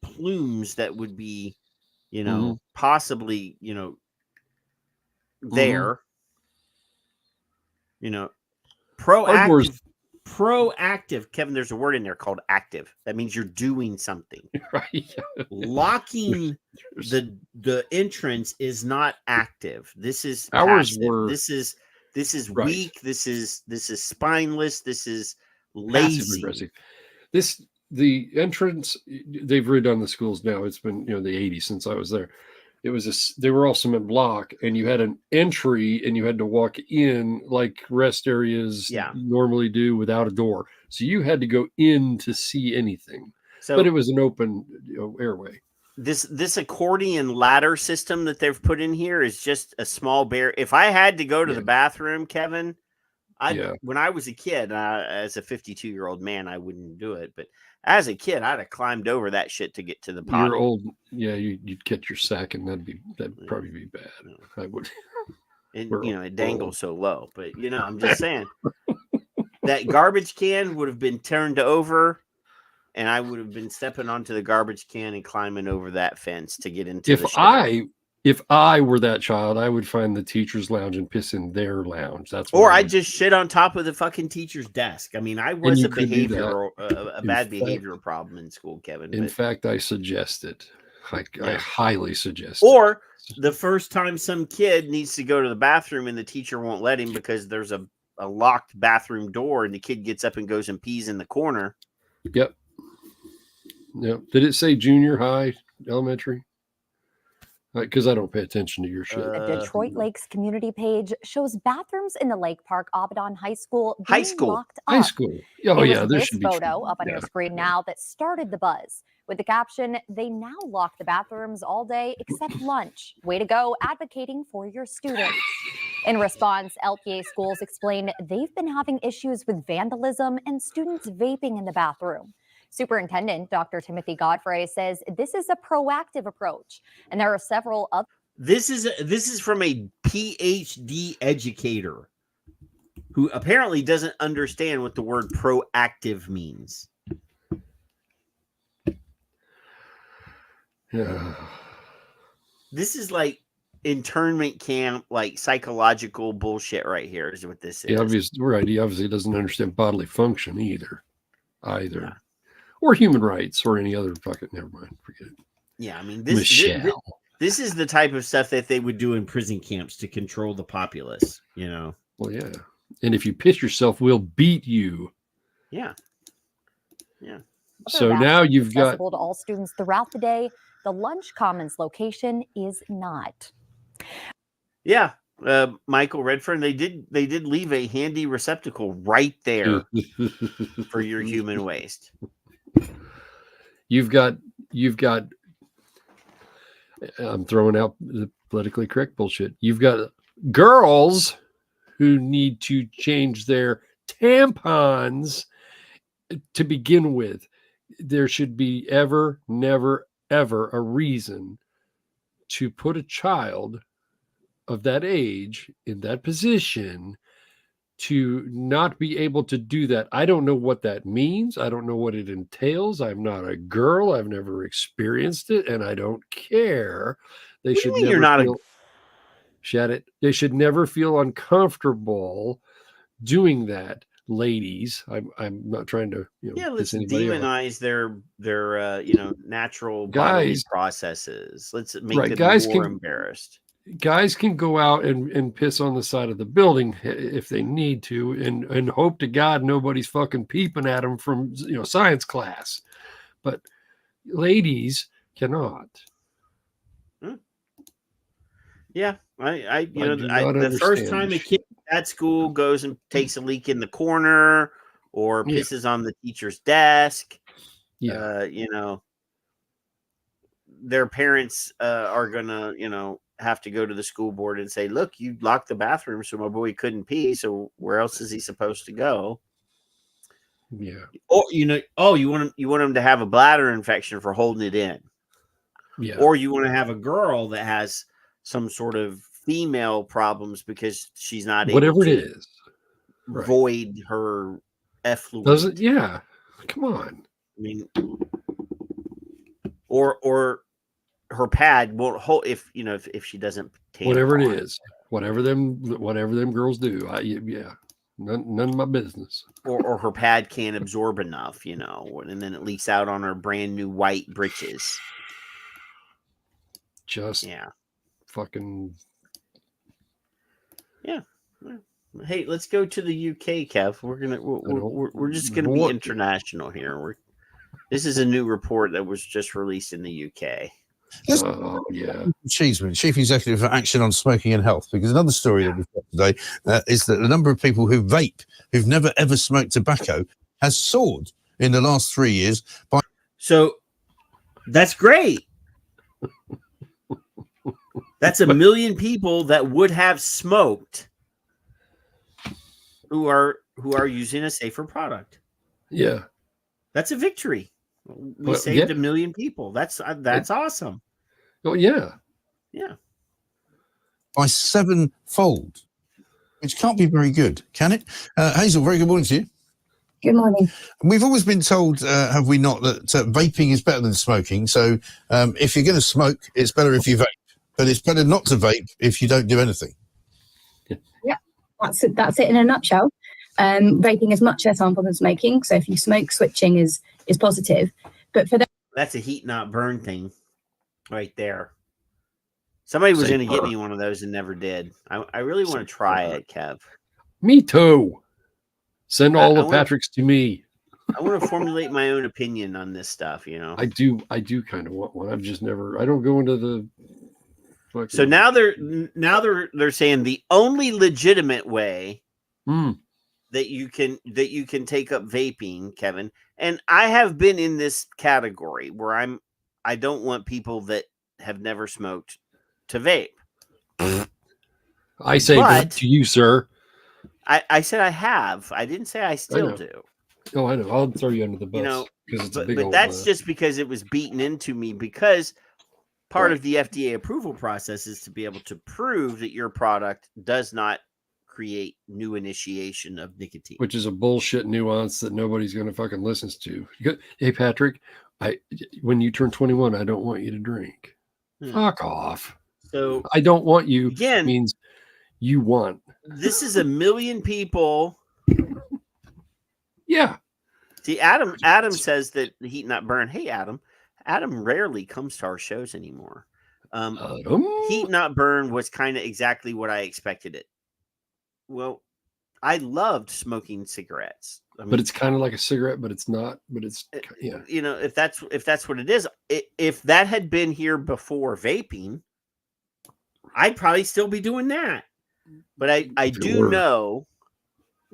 plumes that would be, possibly, there, proactive, Kevin, there's a word in there called active. That means you're doing something. Right. Locking the entrance is not active. This is ours passive. This is right. Weak. This is spineless. This is lazy. The entrance, they've redone the schools now. It's been the 80s since I was there. It was they were all cement block, and you had an entry, and you had to walk in like rest areas normally do without a door. So you had to go in to see anything. But it was an open airway. This accordion ladder system that they've put in here is just a small barrier. If I had to go to the bathroom, Kevin, when I was a kid, as a 52-year-old man, I wouldn't do it. But as a kid, I'd have climbed over that shit to get to the pot. You're old, you'd catch your sack, and that'd probably be bad. I would. It dangles so low, but I'm just saying that garbage can would have been turned over, and I would have been stepping onto the garbage can and climbing over that fence to get into the shower. If I were that child, I would find the teacher's lounge and piss in their lounge. I'd just shit on top of the fucking teacher's desk. I mean, I was a bad behavioral problem in school, Kevin. In fact, I suggest it. I highly suggest it. Or the first time some kid needs to go to the bathroom and the teacher won't let him because there's a locked bathroom door and the kid gets up and goes and pees in the corner. Yep. Did it say junior high, elementary? Because I don't pay attention to your shit. The Detroit Lakes community page shows bathrooms in the Lake Park-Audubon High School locked up. High school. Oh, yeah. There should be photo up on your screen now that started the buzz with the caption, "They now lock the bathrooms all day except lunch. Way to go, advocating for your students." In response, LPA schools explained they've been having issues with vandalism and students vaping in the bathroom. Superintendent Dr. Timothy Godfrey says this is a proactive approach, and there are several other. This is from a PhD educator who apparently doesn't understand what the word proactive means. Yeah. This is like internment camp, like psychological bullshit right here is what this is. He obviously doesn't understand bodily function either. Yeah. Or human rights, or any other fucking. Never mind, forget it. Yeah, I mean, this is the type of stuff that they would do in prison camps to control the populace. Well, yeah, and if you piss yourself, we'll beat you. Yeah. So now you've got accessible to all students throughout the day. The lunch commons location is not. Yeah, Michael Redfern, they did leave a handy receptacle right there for your human waste. You've got I'm throwing out the politically correct bullshit. You've got girls who need to change their tampons to begin with, there should be never, ever a reason to put a child of that age in that position to not be able to do that. I don't know what that means. I don't know what it entails. I'm not a girl. I've never experienced it, and I don't care. They should never feel. Shut it. They should never feel uncomfortable doing that, ladies. I'm not trying to let's demonize their natural bodily processes. Let's make them more embarrassed. Guys can go out and piss on the side of the building if they need to, and hope to God nobody's fucking peeping at them from science class, but ladies cannot. Yeah, the first time a kid at school goes and takes a leak in the corner or pisses on the teacher's desk, their parents are gonna have to go to the school board and say, look, you locked the bathroom so my boy couldn't pee, so where else is he supposed to go? Yeah. Or you want him to have a bladder infection for holding it in. Yeah. Or you want to have a girl that has some sort of female problems because she's not able to void her effluent. Come on. I mean, or her pad won't hold if she doesn't whatever it is, whatever them girls do. None of my business. Or her pad can't absorb enough, and then it leaks out on her brand new white britches. Just fucking Hey, let's go to the UK, Kev. We're just gonna be international here. This is a new report that was just released in the UK. Cheeseman, Chief Executive for Action on Smoking and Health, because another story that we've got today is that the number of people who vape, who've never ever smoked tobacco, has soared in the last 3 years. So that's great. That's 1 million people that would have smoked who are using a safer product. Yeah, that's a victory. We saved 1 million people. That's awesome. Oh yeah. By 7-fold, which can't be very good, can it? Hazel, very good morning to you. Good morning. We've always been told, have we not, that vaping is better than smoking. So if you're going to smoke, it's better if you vape. But it's better not to vape if you don't do anything. Yeah, that's it in a nutshell. Vaping is much less harmful than smoking. So if you smoke, switching is positive. But for that's a heat not burn thing right there. Somebody was going to get me one of those and never did. I really want to try it, Kev. Me too. Send all the Patricks to me. I want to formulate my own opinion on this stuff, I do kind of want one. I've just never. I don't go into the. So now they're saying the only legitimate way that you can take up vaping, Kevin, and I have been in this category where I don't want people that have never smoked to vape. I say vape to you, sir. I said I have. I didn't say I still do. Oh, I know. I'll throw you under the bus. But that's just because it was beaten into me, because part of the FDA approval process is to be able to prove that your product does not create new initiation of nicotine, which is a bullshit nuance that nobody's going to fucking listen to. Hey, Patrick, when you turn 21, I don't want you to drink. Fuck off. So I don't want you again means you want. This is 1 million people. Yeah. See, Adam says that the heat not burn. Hey, Adam rarely comes to our shows anymore. Heat not burn was kind of exactly what I expected it. Well, I loved smoking cigarettes. But it's kind of like a cigarette, but it's not. But it's if that's what it is. If that had been here before vaping, I'd probably still be doing that. But I do know.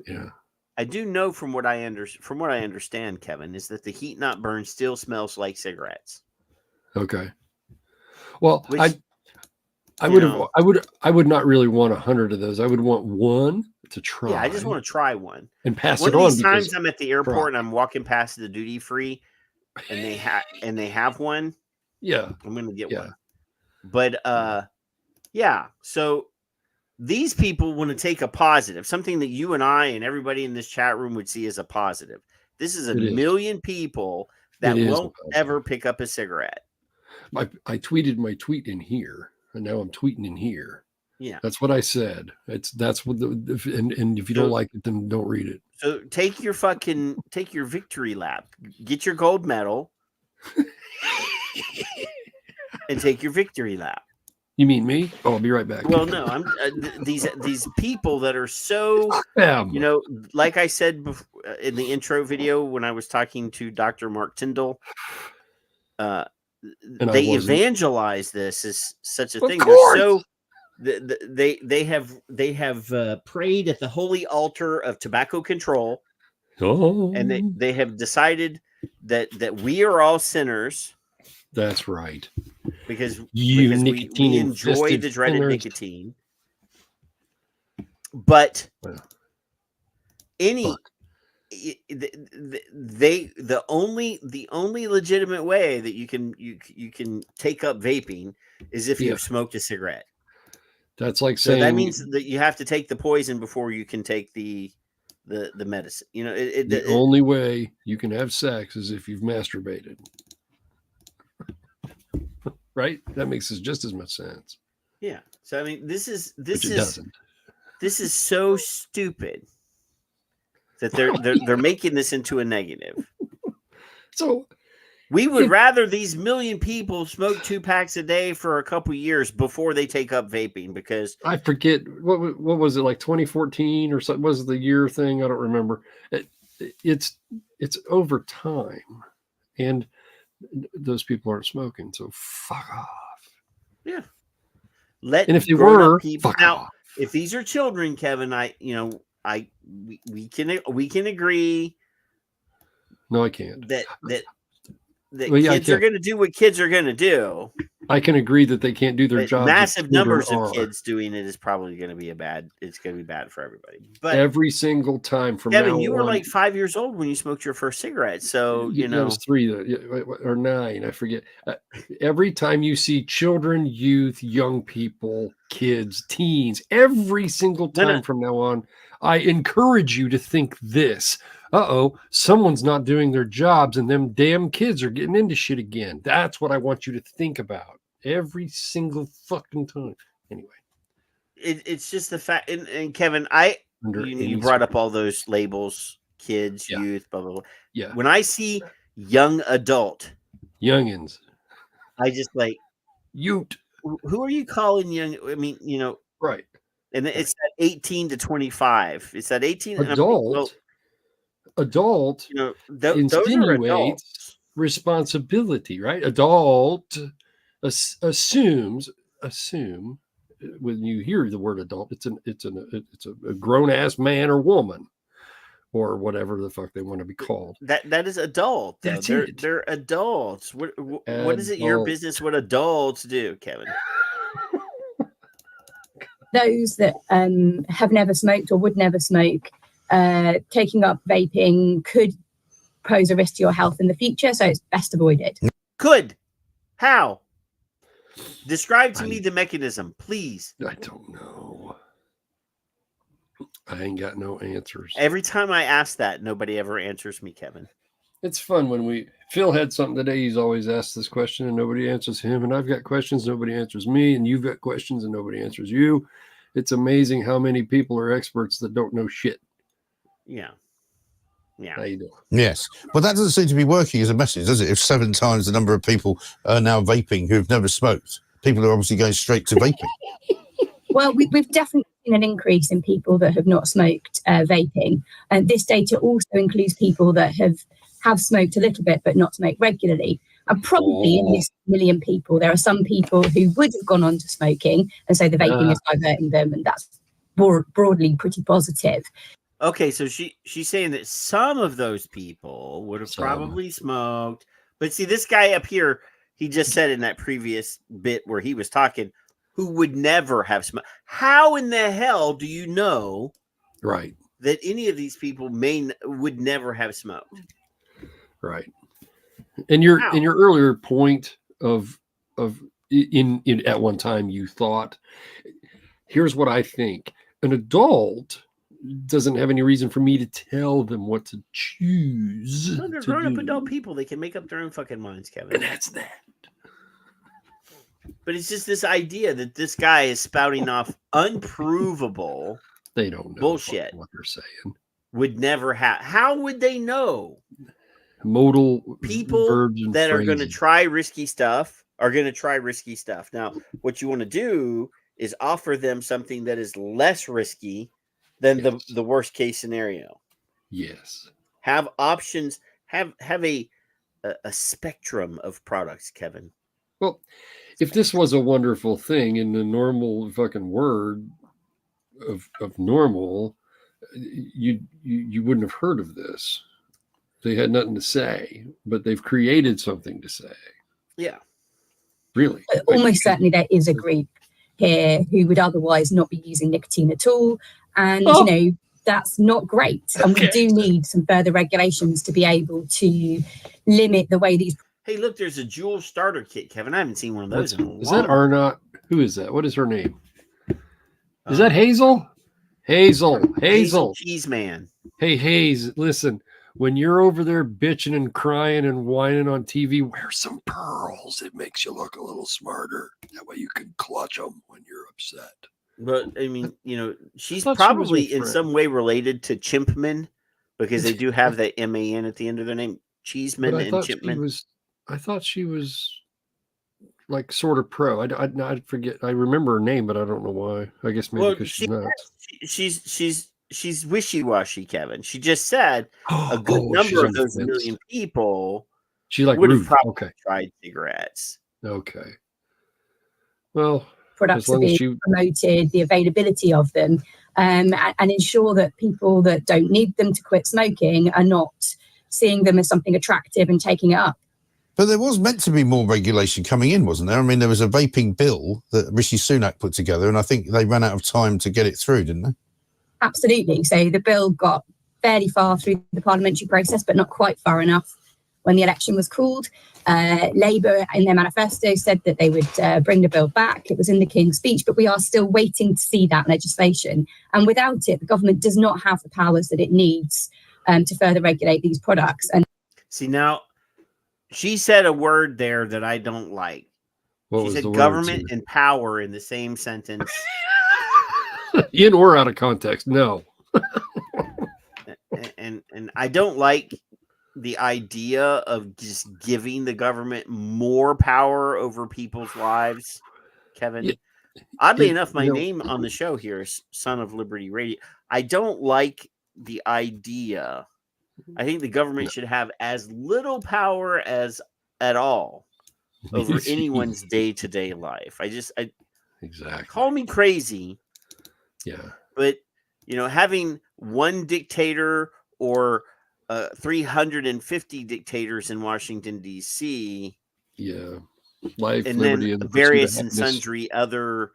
Yeah. I do know from what I understand, Kevin, is that the heat not burn still smells like cigarettes. Okay. Well, I would not really want 100 of those. I would want one to try. Yeah, I just want to try one and pass it on. One of these times I'm at the airport and I'm walking past the duty free, and they have one. Yeah, I'm gonna get one. But yeah. So these people want to take a positive, something that you and I and everybody in this chat room would see as a positive. This is a million people that won't ever pick up a cigarette. I tweeted my tweet in here, and now I'm tweeting in here. Yeah, that's what I said. That's what and if you don't like it, then don't read it. So take your victory lap, get your gold medal, and take your victory lap. You mean me? Oh, I'll be right back. Well, no, I'm these people that are so, like I said in the intro video when I was talking to Dr. Mark Tyndall, they evangelize this as such a thing. They're so they have prayed at the holy altar of tobacco control, and they have decided that we are all sinners. That's right. Because we enjoy the dreaded nicotine. But the only legitimate way that you can take up vaping is if you've smoked a cigarette. That's like saying that means that you have to take the poison before you can take the medicine. The only way you can have sex is if you've masturbated. Right? That makes just as much sense. Yeah. So I mean, this is so stupid that they're making this into a negative. So we would rather these million people smoke 2 packs a day for a couple years before they take up vaping, because I forget what was it, like 2014 or something was the year thing. I don't remember. It's over time, and those people aren't smoking, so fuck off. Yeah. And if they were, fuck off. If these are children, Kevin, we can agree. No, I can't. That kids are going to do what kids are going to do. I can agree that they can't do their job. Massive numbers of kids doing it is probably going to be it's going to be bad for everybody. But every single time from Kevin, now you were on, like 5 years old when you smoked your first cigarette. So, it was 3 or 9. I forget. Every time you see children, youth, young people, kids, teens, every single time from now on, I encourage you to think this. Someone's not doing their jobs and them damn kids are getting into shit again. That's what I want you to think about every single fucking time. Anyway, it's just the fact. And Kevin, you brought up all those labels, kids, youth, blah, blah, blah. Yeah. When I see young adult, youngins, I just like, Ute. Who are you calling young? I mean, right. And it's that 18 to 25. It's that 18 adult insinuates responsibility, right? Adult assume when you hear the word adult, it's a grown ass man or woman or whatever the fuck they want to be called. That is adult. They're adults. What is it your business what adults do, Kevin? Those that have never smoked or would never smoke, taking up vaping could pose a risk to your health in the future, so it's best avoided. Could. How? Describe to me the mechanism, please. I don't know. I ain't got no answers. Every time I ask that, nobody ever answers me, Kevin. It's fun when Phil had something today. He's always asked this question and nobody answers him. And I've got questions, nobody answers me. And you've got questions and nobody answers you. It's amazing how many people are experts that don't know shit. Yeah. Yeah. How you doing? Yes. But that doesn't seem to be working as a message, does it? If 7 times the number of people are now vaping who've never smoked, people are obviously going straight to vaping. Well, we've definitely seen an increase in people that have not smoked vaping. And this data also includes people that have smoked a little bit, but not smoked regularly. And probably in this million people, there are some people who would have gone on to smoking. And so the vaping is diverting them. And that's broadly pretty positive. Okay, so she's saying that some of those people would have probably smoked. But see, this guy up here, he just said in that previous bit where he was talking, who would never have smoked. How in the hell do you know right that any of these people would never have smoked? Right. And your earlier point of in at one time you thought, here's what I think. An adult doesn't have any reason for me to tell them what to choose. No, they're grown-up adult people. They can make up their own fucking minds, Kevin. And that's that. But it's just this idea that this guy is spouting off unprovable they don't know bullshit. What they're saying. Would never have. How would they know? Modal people that are going to try risky stuff are going to try risky stuff. Now, what you want to do is offer them something that is less risky than the worst case scenario. Yes. Have options. Have a spectrum of products, Kevin. Well, if this was a wonderful thing in the normal fucking word of normal, you wouldn't have heard of this. They had nothing to say, but they've created something to say. Yeah. Really? Almost certainly there is a group here who would otherwise not be using nicotine at all. And, you know, that's not great. And we do need some further regulations to be able to limit the way these... Hey, look, there's a Juul starter kit, Kevin. I haven't seen one of those in a while. Is that Arnott? Who is that? What is her name? Is that Hazel? Hazel Cheese Man. Hey, Hayes, listen. When you're over there bitching and crying and whining on TV, wear some pearls. It makes you look a little smarter. That way you can clutch them when you're upset. But, I mean, you know, she's probably in some way related to Chimpman because they do have the M-A-N at the end of their name. Cheeseman and Chimpman. I thought she was like sort of pro. I forget. I remember her name, but I don't know why. I guess maybe because she's not. She's wishy-washy, Kevin. She just said a good number of those million people would have probably tried cigarettes. Okay. Well, products are being promoted, the availability of them, and ensure that people that don't need them to quit smoking are not seeing them as something attractive and taking it up. But there was meant to be more regulation coming in, wasn't there? I mean, there was a vaping bill that Rishi Sunak put together, and I think they ran out of time to get it through, didn't they? Absolutely. So the bill got fairly far through the parliamentary process, but not quite far enough when the election was called. Labour, in their manifesto, said that they would bring the bill back. It was in the King's Speech, but we are still waiting to see that legislation. And without it, the government does not have the powers that it needs to further regulate these products. And see, now, she said a word there that I don't like. She said government and power in the same sentence. In or out of context, no. and I don't like the idea of just giving the government more power over people's lives, Kevin. Yeah. Oddly enough, my name on the show here is Son of Liberty Radio. I don't like the idea. I think the government should have as little power as at all over anyone's day-to-day life. Exactly. Call me crazy. Yeah. But, you know, having one dictator or 350 dictators in Washington, D.C. Yeah. Life, and liberty, then and various and sundry other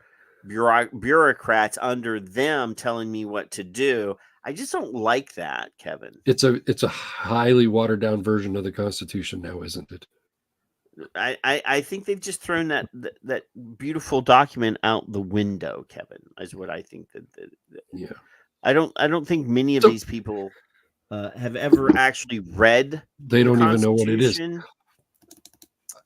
bureaucrats under them telling me what to do. I just don't like that, Kevin. It's a highly watered down version of the Constitution now, isn't it? I think they've just thrown that beautiful document out the window, Kevin, is what I think that yeah. I don't think many of these people have ever actually read. They don't even know what it is.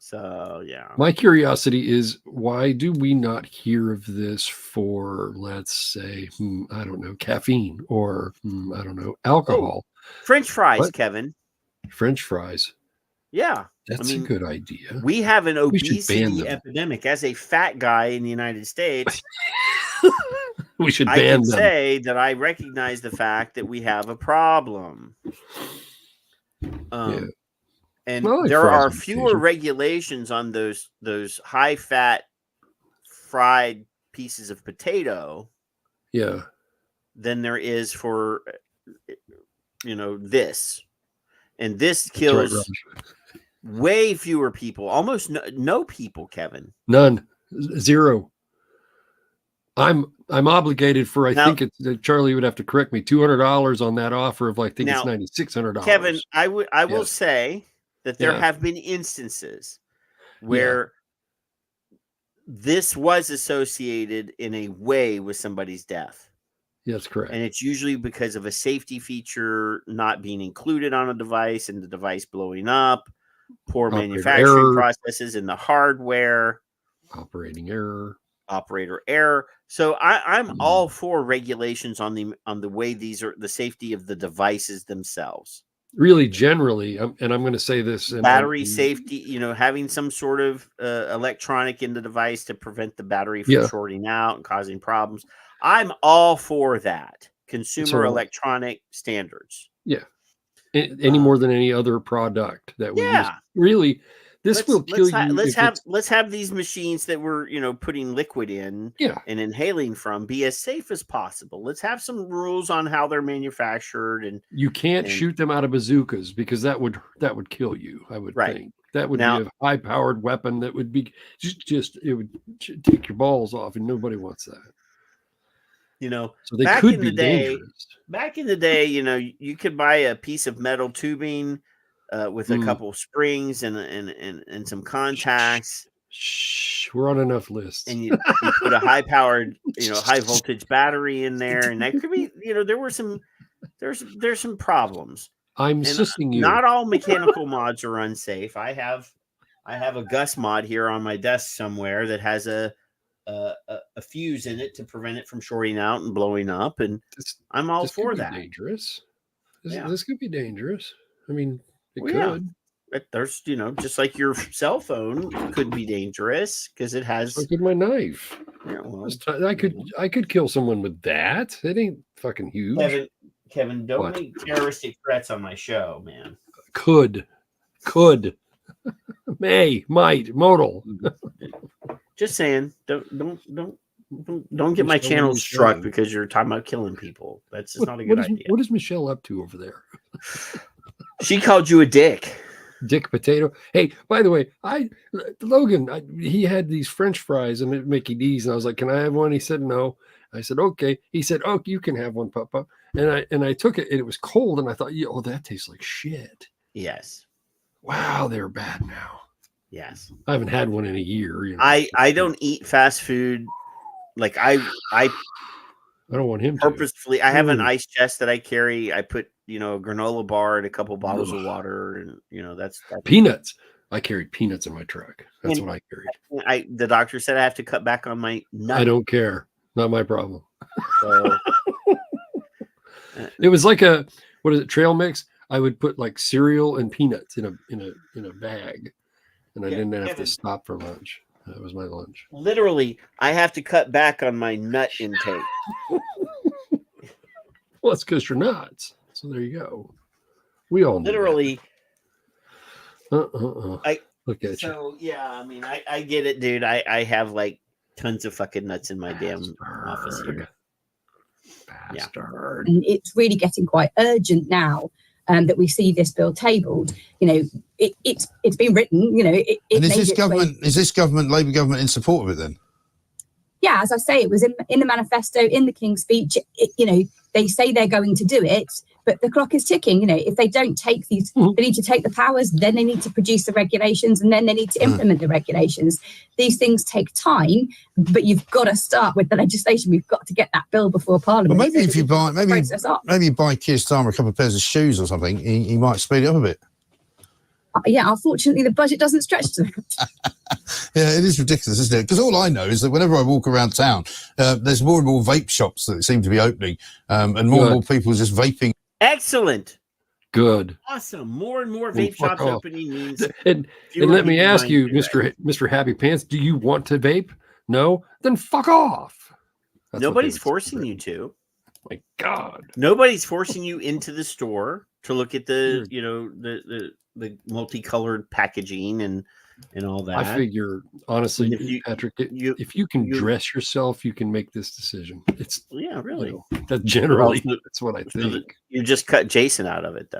So yeah. My curiosity is, why do we not hear of this for, let's say, I don't know, caffeine or I don't know, alcohol? French fries, what? Kevin. French fries. Yeah. That's a good idea. We have an obesity epidemic. As a fat guy in the United States, we should ban them. I can say that I recognize the fact that we have a problem. Yeah. And there are fewer regulations on those high-fat fried pieces of potato. Yeah. Than there is for, this. And this kills way fewer people, almost no people, Kevin. None. Zero. I'm obligated for, I think it's Charlie would have to correct me, $200 on that offer of like, I think it's $9,600. Kevin, I will say that there have been instances where this was associated in a way with somebody's death. Yeah, that's correct. And it's usually because of a safety feature not being included on a device and the device blowing up, poor manufacturing processes in the hardware, operator error. So I'm all for regulations on the way these are the safety of the devices themselves. Really, generally, and I'm going to say this: battery safety. Having some sort of electronic in the device to prevent the battery from shorting out and causing problems. I'm all for that. Consumer electronic standards. Yeah, any more than any other product that we use. Really. This will kill you. Let's have these machines that we're putting liquid in and inhaling from be as safe as possible. Let's have some rules on how they're manufactured, and you can't shoot them out of bazookas because that would kill you. I would think that would be a high powered weapon that would be just it would take your balls off, and nobody wants that. So they could be dangerous. Back in the day, you could buy a piece of metal tubing. With a couple springs and some contacts. We're on enough lists. And you put a high-powered, high voltage battery in there, and that could be, there's some problems. I'm assisting you. Not all mechanical mods are unsafe. I have a Gus mod here on my desk somewhere that has a fuse in it to prevent it from shorting out and blowing up, and I'm all for that. Dangerous. This could be dangerous. I mean. It could. Yeah. There's, just like your cell phone could be dangerous because it has. Look at my knife. Yeah, well, I could kill someone with that. It ain't fucking huge. Kevin, don't make terroristic threats on my show, man. Could, might, modal. Just saying, don't get my channel struck because you're talking about killing people. That's just not a good idea. What is Michelle up to over there? She called you a dick. Dick potato. Hey, by the way, Logan, he had these French fries and Mickey D's, and I was like, "Can I have one?" He said, "No." I said, "Okay." He said, "Oh, you can have one, Papa." And I took it, and it was cold, and I thought, "Oh, that tastes like shit." Yes. Wow, they're bad now. Yes. I haven't had one in a year. I don't eat fast food. Like I don't want him purposefully. To. I have an ice chest that I carry. I put a granola bar and a couple bottles of water, and that's peanuts. I carried peanuts in my truck. That's what I carried. The doctor said I have to cut back on my nut. I don't care. Not my problem. So, it was like trail mix. I would put like cereal and peanuts in a bag, and I didn't have to stop for lunch. That was my lunch. Literally, I have to cut back on my nut intake. Well, it's because you're nuts. So there you go. We all literally. Look at you. So yeah, I mean, I get it, dude. I have like tons of fucking nuts in my damn office here. Bastard. And it's really getting quite urgent now that we see this bill tabled. It's been written. And is this government, Labour government, in support of it then? Yeah, as I say, it was in the manifesto, in the King's speech. They say they're going to do it, but the clock is ticking. If they don't take these, they need to take the powers, then they need to produce the regulations, and then they need to implement the regulations. These things take time, but you've got to start with the legislation. We've got to get that bill before Parliament. Well, maybe if you buy, maybe you buy Keir Starmer a couple of pairs of shoes or something, he might speed it up a bit. Yeah, unfortunately, the budget doesn't stretch to that. Yeah, it is ridiculous, isn't it? Because all I know is that whenever I walk around town, there's more and more vape shops that seem to be opening, and more people just vaping. Excellent. Good. Awesome. More and more vape shops opening means. And let me ask you, Mr. Happy Pants, do you want to vape? No? Then fuck off. Nobody's forcing you to. My God. Nobody's forcing you into the store to look at the the multicolored packaging and all that. I figure, honestly, Patrick, if you can dress yourself, you can make this decision. It's really. That's generally that's what I think. You just cut Jason out of it,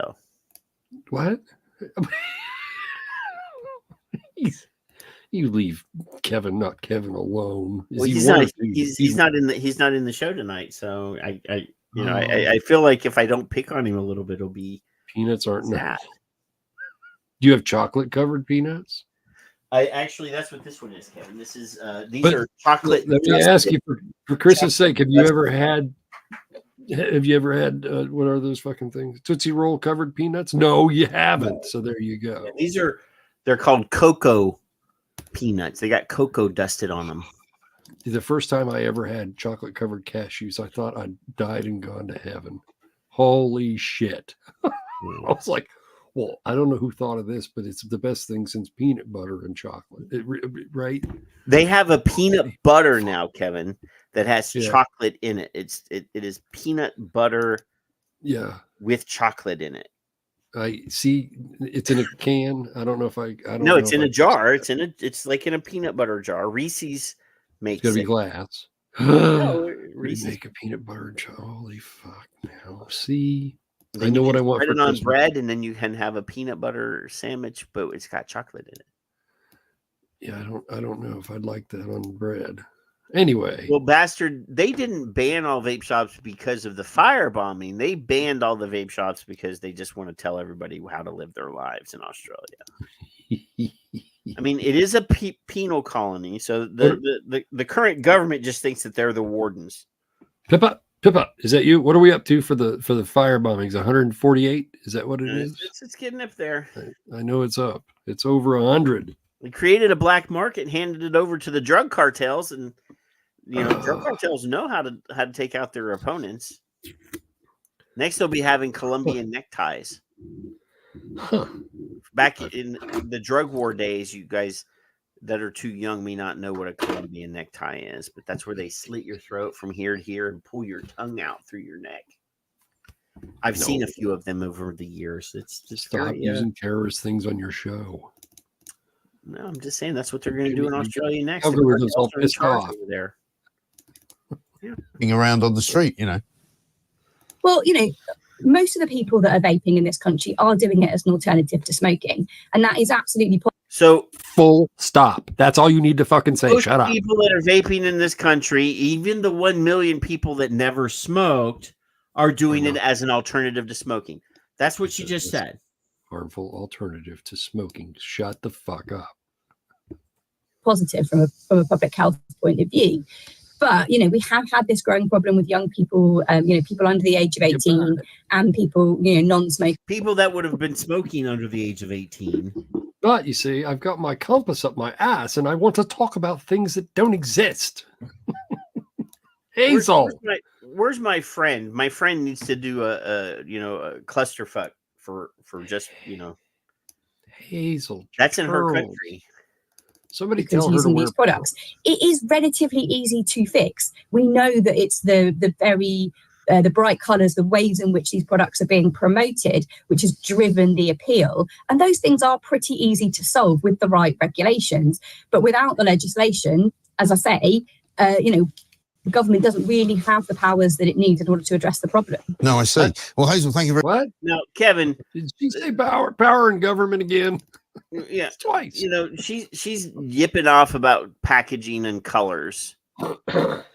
You leave not Kevin alone. Well, he's not in the show tonight, so I feel like if I don't pick on him a little bit, it'll be peanuts aren't sad. Do you have chocolate covered peanuts? That's what this one is, Kevin. This is these are chocolate. Let me ask you for Chris's sake, have you ever had what are those fucking things? Tootsie Roll covered peanuts? No, you haven't. So there you go. Yeah, they're called cocoa peanuts. They got cocoa dusted on them. The first time I ever had chocolate covered cashews, I thought I'd died and gone to heaven. Holy shit. I was like, well, I don't know who thought of this, but it's the best thing since peanut butter and chocolate, right? They have a peanut butter now, Kevin, that has chocolate in it. It is peanut butter, with chocolate in it. I see. It's in a can. I don't know if I don't. No, it's in a jar. It's like in a peanut butter jar. Reese's makes it's it. It's gotta be glass. No, Reese's make a peanut butter jar. Holy fuck! Now see. Then I know what I want. Put it on bread, and then you can have a peanut butter sandwich, but it's got chocolate in it. Yeah, I don't know if I'd like that on bread. Anyway, well, bastard, they didn't ban all vape shops because of the firebombing. They banned all the vape shops because they just want to tell everybody how to live their lives in Australia. I mean, it is a penal colony, so the current government just thinks that they're the wardens. Pippa, is that you? What are we up to for the fire bombings? 148? Is that what it is? It's getting up there. I know it's up. It's over 100. We created a black market, handed it over to the drug cartels, and drug cartels know how to take out their opponents. Next, they'll be having Colombian neckties. Huh. Back in the drug war days, you guys that are too young may not know what a Colombian necktie is, but that's where they slit your throat from here to here and pull your tongue out through your neck. I've seen a few of them over the years. It's just stop using terrorist things on your show. No, I'm just saying that's what they're going to do in Australia next. Algorithms all pissed off over there. Being around on the street, Well, most of the people that are vaping in this country are doing it as an alternative to smoking, and that is absolutely so. Full stop. That's all you need to fucking say. Most Shut up. People that are vaping in this country, even the 1 million people that never smoked, are doing it as an alternative to smoking. That's what she just said. Harmful alternative to smoking. Shut the fuck up. Positive from a public health point of view. But, we have had this growing problem with young people, people under the age of 18 and people, non-smokers. People that would have been smoking under the age of 18. But you see, I've got my compass up my ass and I want to talk about things that don't exist. Hazel. Where's my friend? My friend needs to do a clusterfuck for just, Hazel. That's in her country. Somebody tell her using to these products. It is relatively easy to fix. We know that it's the very the bright colors, the ways in which these products are being promoted, which has driven the appeal. And those things are pretty easy to solve with the right regulations. But without the legislation, as I say, the government doesn't really have the powers that it needs in order to address the problem. No, I see. Well, Hazel, thank you very much. What? Now, Kevin, did she say power and government again? Yeah, twice. She's yipping off about packaging and colors.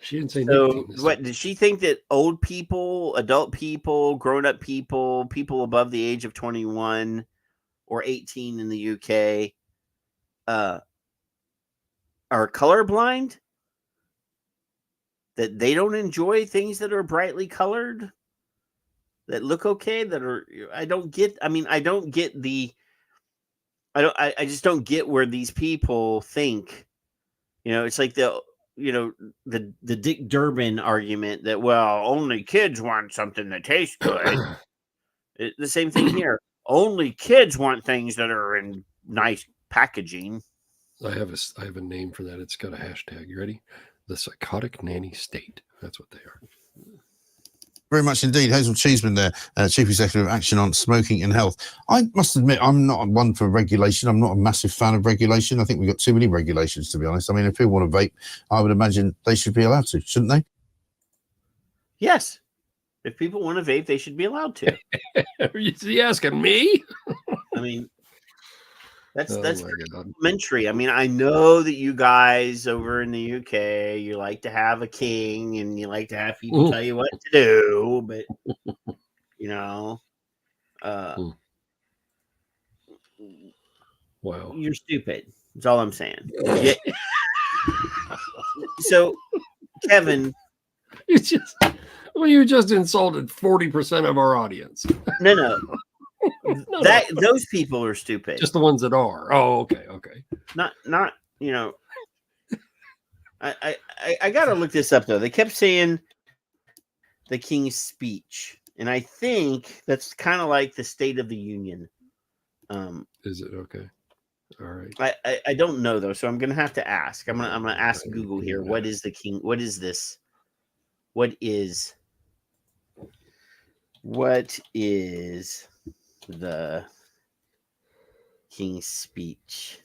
She didn't say so. What did she think that old people, adult people, grown-up people, people above the age of 21 or 18 in the UK, are colorblind? That they don't enjoy things that are brightly colored, that look okay, that are. I just don't get where these people think. It's like the Dick Durbin argument that, well, only kids want something that tastes good. The same thing here. Only kids want things that are in nice packaging. I have a name for that. It's got a hashtag. You ready? The psychotic nanny state. That's what they are. Very much indeed. Hazel Cheeseman there, Chief Executive of Action on Smoking and Health. I must admit, I'm not one for regulation. I'm not a massive fan of regulation. I think we've got too many regulations, to be honest. I mean, if people want to vape, I would imagine they should be allowed to, shouldn't they? Yes. If people want to vape, they should be allowed to. Are you asking me? I mean, That's complimentary. I mean, I know that you guys over in the UK, you like to have a king and you like to have people tell you what to do, but you know, wow, you're stupid. That's all I'm saying. Yeah. So, Kevin, you just insulted 40% of our audience. No. Those people are stupid. Just the ones that are. Oh, okay. Not you know. I gotta look this up though. They kept saying the King's Speech, and I think that's kind of like the State of the Union. Is it okay? All right. I don't know though, so I'm gonna have to ask. I'm gonna ask Google here. What is the King? What is this? What is the King's Speech?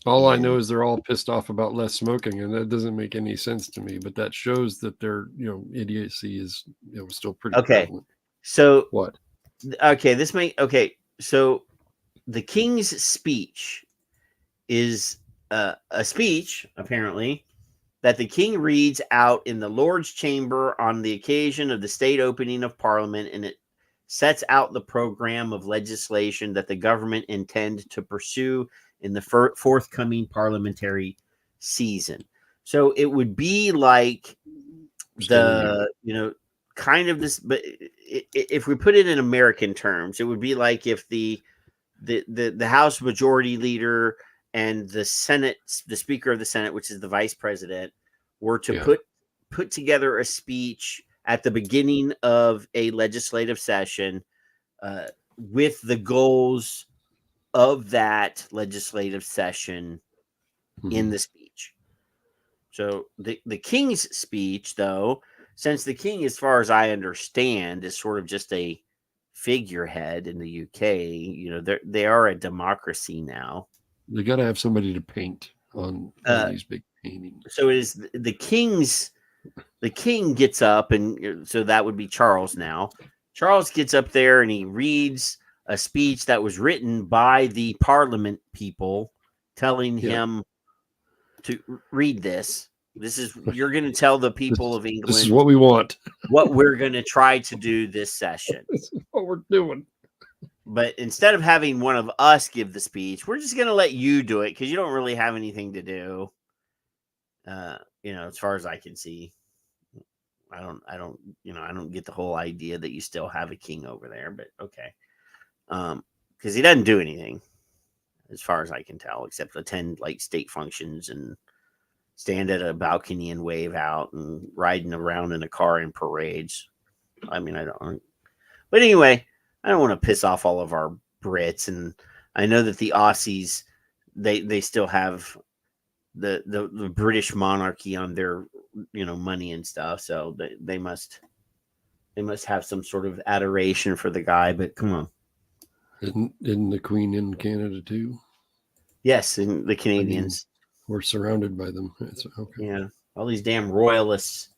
All I know is they're all pissed off about less smoking, and that doesn't make any sense to me. But that shows that their idiocy is still pretty prevalent. So what? Okay, so the King's Speech is a speech apparently that the King reads out in the Lord's Chamber on the occasion of the state opening of Parliament, and it sets out the program of legislation that the government intend to pursue in the forthcoming parliamentary season. So it would be like kind of this, but if we put it in American terms, it would be like if the House Majority Leader and the Senate, the Speaker of the Senate, which is the Vice President, were to put together a speech at the beginning of a legislative session with the goals of that legislative session in the speech. So the King's Speech, though, since the King, as far as I understand, is sort of just a figurehead in the UK, they are a democracy now. They got to have somebody to paint on these big paintings. So it is the King gets up, and so that would be Charles now. Charles gets up there and he reads a speech that was written by the Parliament people, telling him to read this. You're going to tell the people of England. This is what we want. What we're going to try to do this session. This is what we're doing. But instead of having one of us give the speech, we're just going to let you do it because you don't really have anything to do. As far as I can see, I don't get the whole idea that you still have a king over there, but okay. Because he doesn't do anything, as far as I can tell, except attend like state functions and stand at a balcony and wave out and riding around in a car in parades. I mean, I don't. But anyway, I don't want to piss off all of our Brits, and I know that the Aussies, they still have the British monarchy on their money and stuff, so they must have some sort of adoration for the guy. But come on. Isn't the Queen in Canada too? Yes, and the Canadians. We're surrounded by them. It's okay. Yeah, all these damn royalists.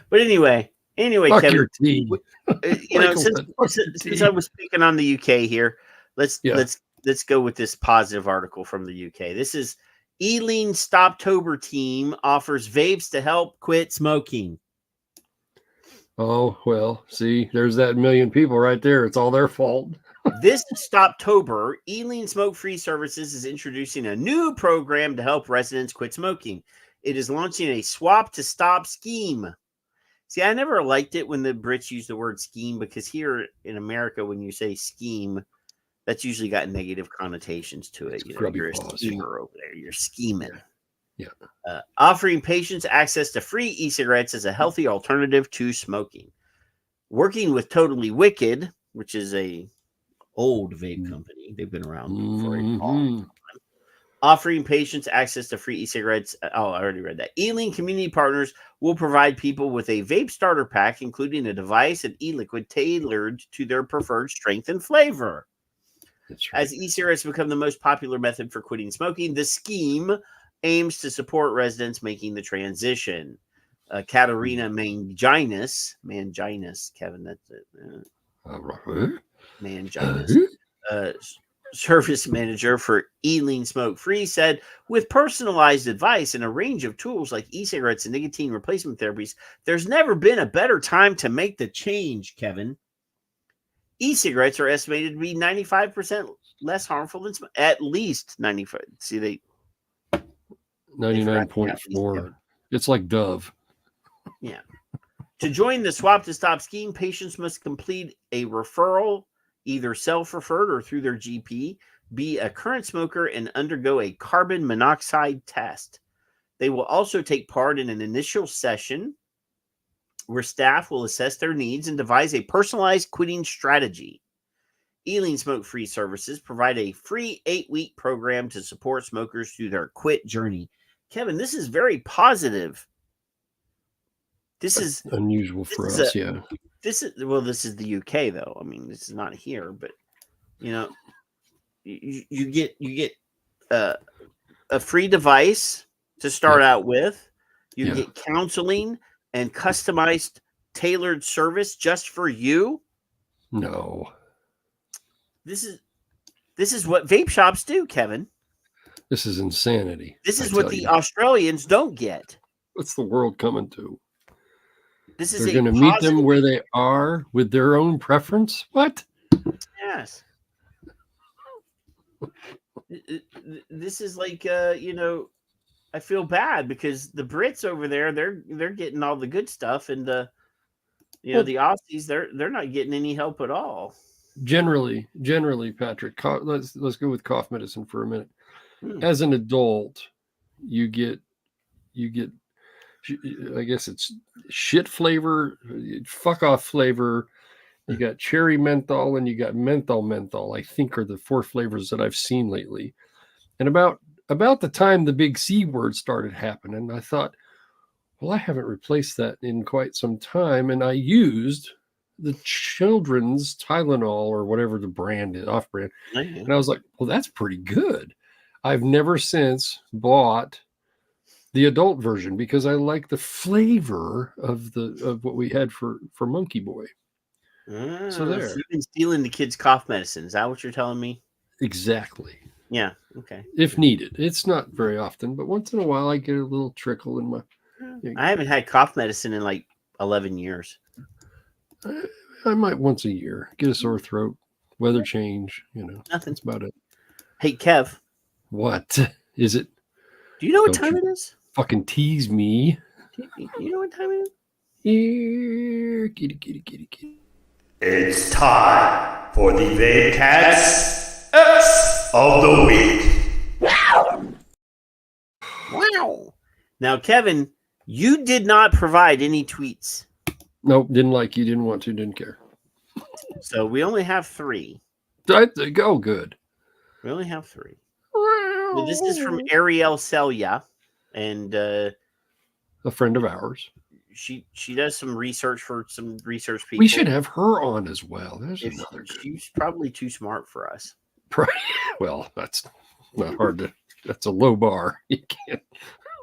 But anyway, Fuck Kevin, your tea. Since I was speaking on the UK here, let's go with this positive article from the UK. This is Ealing Stoptober team offers vapes to help quit smoking. Oh, well, see, there's that million people right there. It's all their fault. This Stoptober, Ealing Smoke-Free Services is introducing a new program to help residents quit smoking. It is launching a swap to stop scheme. See, I never liked it when the Brits use the word scheme, because here in America, when you say scheme, that's usually got negative connotations to it. You're a schemer over there. You're scheming. Yeah. Offering patients access to free e-cigarettes as a healthy alternative to smoking. Working with Totally Wicked, which is a old vape company. They've been around for a long time. Offering patients access to free e-cigarettes. Oh, I already read that. Ealing community partners will provide people with a vape starter pack, including a device and e-liquid tailored to their preferred strength and flavor. That's right. As e-cigarettes become the most popular method for quitting smoking, the scheme aims to support residents making the transition. Katerina Manginis, Kevin, that's it. Manginis, service manager for Ealing Smoke Free, said, with personalized advice and a range of tools like e-cigarettes and nicotine replacement therapies, there's never been a better time to make the change, Kevin. E-cigarettes are estimated to be 95% less harmful than at least 95. See, they 99.4. It's like Dove. Yeah. To join the Swap to Stop scheme, patients must complete a referral, either self-referred or through their GP, be a current smoker, and undergo a carbon monoxide test. They will also take part in an initial session where staff will assess their needs and devise a personalized quitting strategy. Ealing Smoke Free Services provide a free 8-week program to support smokers through their quit journey. Kevin, this is very positive. This is unusual for us, yeah. This is the UK though. I mean, this is not here, but you know, you get a free device to start out with. You get counseling and customized, tailored service just for you. No, this is what vape shops do, Kevin. This is insanity. This is what the Australians don't get. What's the world coming to? They're going to meet them where they are with their own preference. What? Yes. This is like, you know, I feel bad because the Brits over there, they're getting all the good stuff, and the Aussies, they're not getting any help at all. Generally, Patrick, let's go with cough medicine for a minute. As an adult, you get, I guess it's shit flavor, fuck off flavor. You got cherry menthol and you got menthol, I think are the 4 flavors that I've seen lately. And about the time the big C word started happening, I thought, well, I haven't replaced that in quite some time. And I used the children's Tylenol or whatever the brand is, off brand. And I was like, well, that's pretty good. I've never since bought the adult version because I like the flavor of what we had for Monkey Boy. So there. So you've been stealing the kids' cough medicine. Is that what you're telling me? Exactly. Yeah. Okay. If needed. It's not very often, but once in a while I get a little trickle in my. I haven't had cough medicine in like 11 years. I might once a year get a sore throat, weather change, Nothing. That's about it. Hey, Kev. What is it? Do you know what time it is? Fucking tease me. You know what time it is? Here, kitty. It's time for the Vape Cats of the Week. Wow. Now, Kevin, you did not provide any tweets. Nope, didn't like you, didn't want to, didn't care. So we only have 3. Go good. We only have 3. Well, this is from Ariel Celia, and a friend of ours. She does some research for some research people. We should have her on as well. She's probably too smart for us. Well, that's not hard to. That's a low bar. You can't.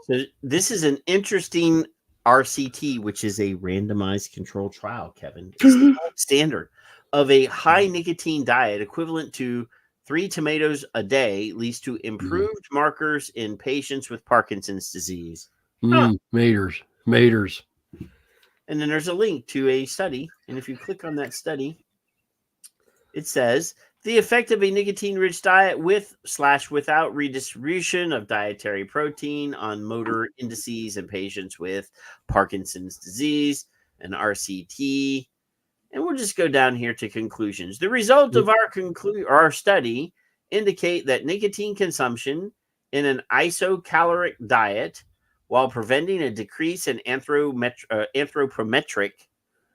So this is an interesting RCT, which is a randomized control trial. Kevin, it's the standard of a high nicotine diet equivalent to 3 tomatoes a day leads to improved markers in patients with Parkinson's disease. Maters. And then there's a link to a study. And if you click on that study, it says the effect of a nicotine-rich diet with/without redistribution of dietary protein on motor indices in patients with Parkinson's disease, an RCT. And we'll just go down here to conclusions. The result of our study indicate that nicotine consumption in an isocaloric diet, while preventing a decrease in anthropometric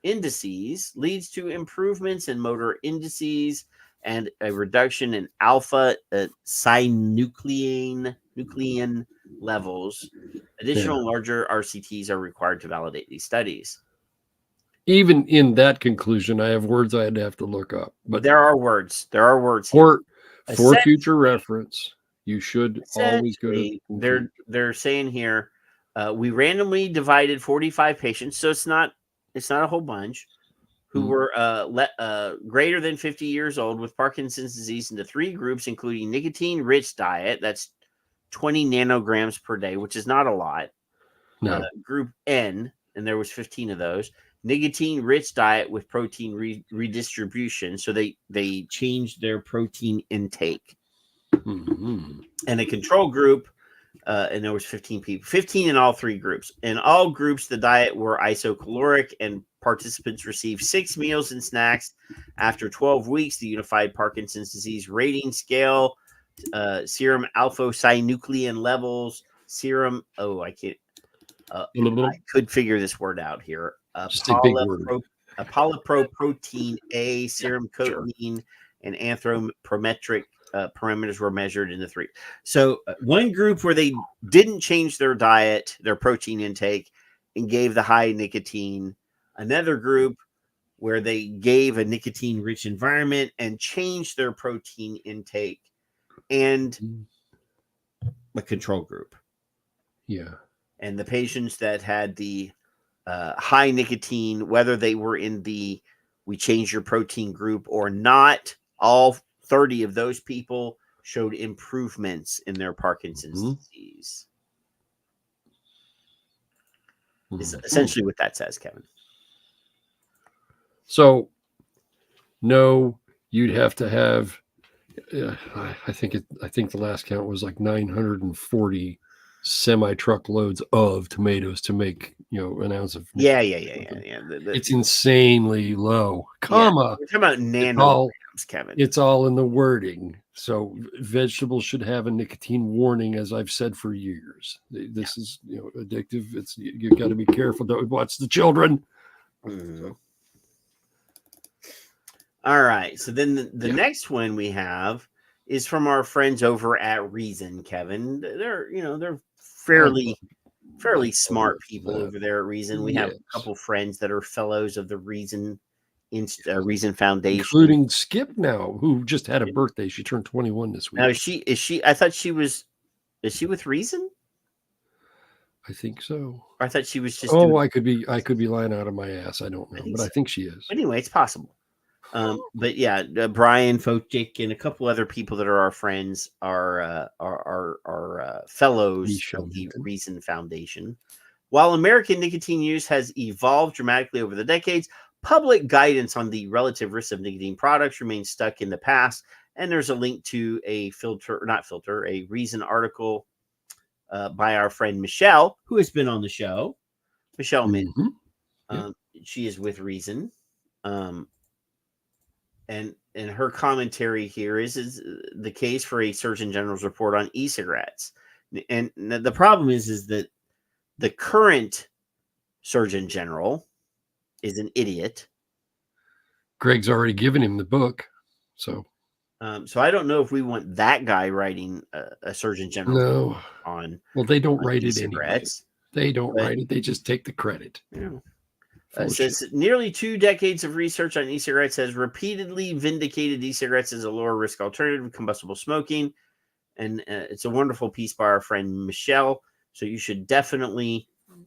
indices, leads to improvements in motor indices and a reduction in alpha synuclein levels. Additional larger RCTs are required to validate these studies. Even in that conclusion, I have words I'd have to look up. But there are words. For future reference, you should always go to. They're saying here, We randomly divided 45 patients, so it's not a whole bunch, who were greater than 50 years old with Parkinson's disease into 3 groups, including nicotine-rich diet. That's 20 nanograms per day, which is not a lot. No. Group N, and there was 15 of those. Nicotine-rich diet with protein redistribution. So they changed their protein intake. Mm-hmm. And a control group, and there was 15 people. 15 in all 3 groups. In all groups, the diet were isocaloric, and participants received 6 meals and snacks. After 12 weeks, the Unified Parkinson's Disease Rating Scale, serum alpha-synuclein levels, serum. Oh, I can't. I could figure this word out here. Apolyprotein A, serum cotinine, and anthropometric parameters were measured in the 3. So one group where they didn't change their diet, their protein intake, and gave the high nicotine. Another group where they gave a nicotine-rich environment and changed their protein intake, and a control group. Yeah. And the patients that had the high nicotine, whether they were in the we change your protein group or not, all 30 of those people showed improvements in their Parkinson's disease. Is essentially what that says, Kevin. So, no, you'd have to have. I think the last count was like 940 semi-truck loads of tomatoes to make an ounce of. Yeah. It's insanely low. We're talking about nanograms, Kevin. It's all in the wording. So vegetables should have a nicotine warning, as I've said for years. This is addictive. You got to be careful. Don't watch the children. Mm-hmm. All right. So then the next one we have is from our friends over at Reason, Kevin. They're fairly smart people over there at Reason. We have a couple friends that are fellows of the Reason Foundation, including Skip now, who just had a birthday. She turned 21 this week. Now, is she? I thought she was. Is she with Reason? I think so. I thought she was just. I could be lying out of my ass. I don't know, but I think she is. Anyway, it's possible. But yeah, Brian Fochik and a couple other people that are our friends are fellows of the Reason Foundation. While American nicotine use has evolved dramatically over the decades, public guidance on the relative risks of nicotine products remains stuck in the past. And there's a link to a Reason article by our friend Michelle, who has been on the show. Michelle Minton. She is with Reason. And her commentary here is the case for a Surgeon General's report on e-cigarettes. And the problem is that the current Surgeon General is an idiot. Greg's already given him the book. So I don't know if we want that guy writing a Surgeon General on. Well, they don't write it anyway. They don't write it. They just take the credit. Yeah. Says nearly 2 decades of research on e-cigarettes has repeatedly vindicated e-cigarettes as a lower risk alternative to combustible smoking. And it's a wonderful piece by our friend Michelle. So you should definitely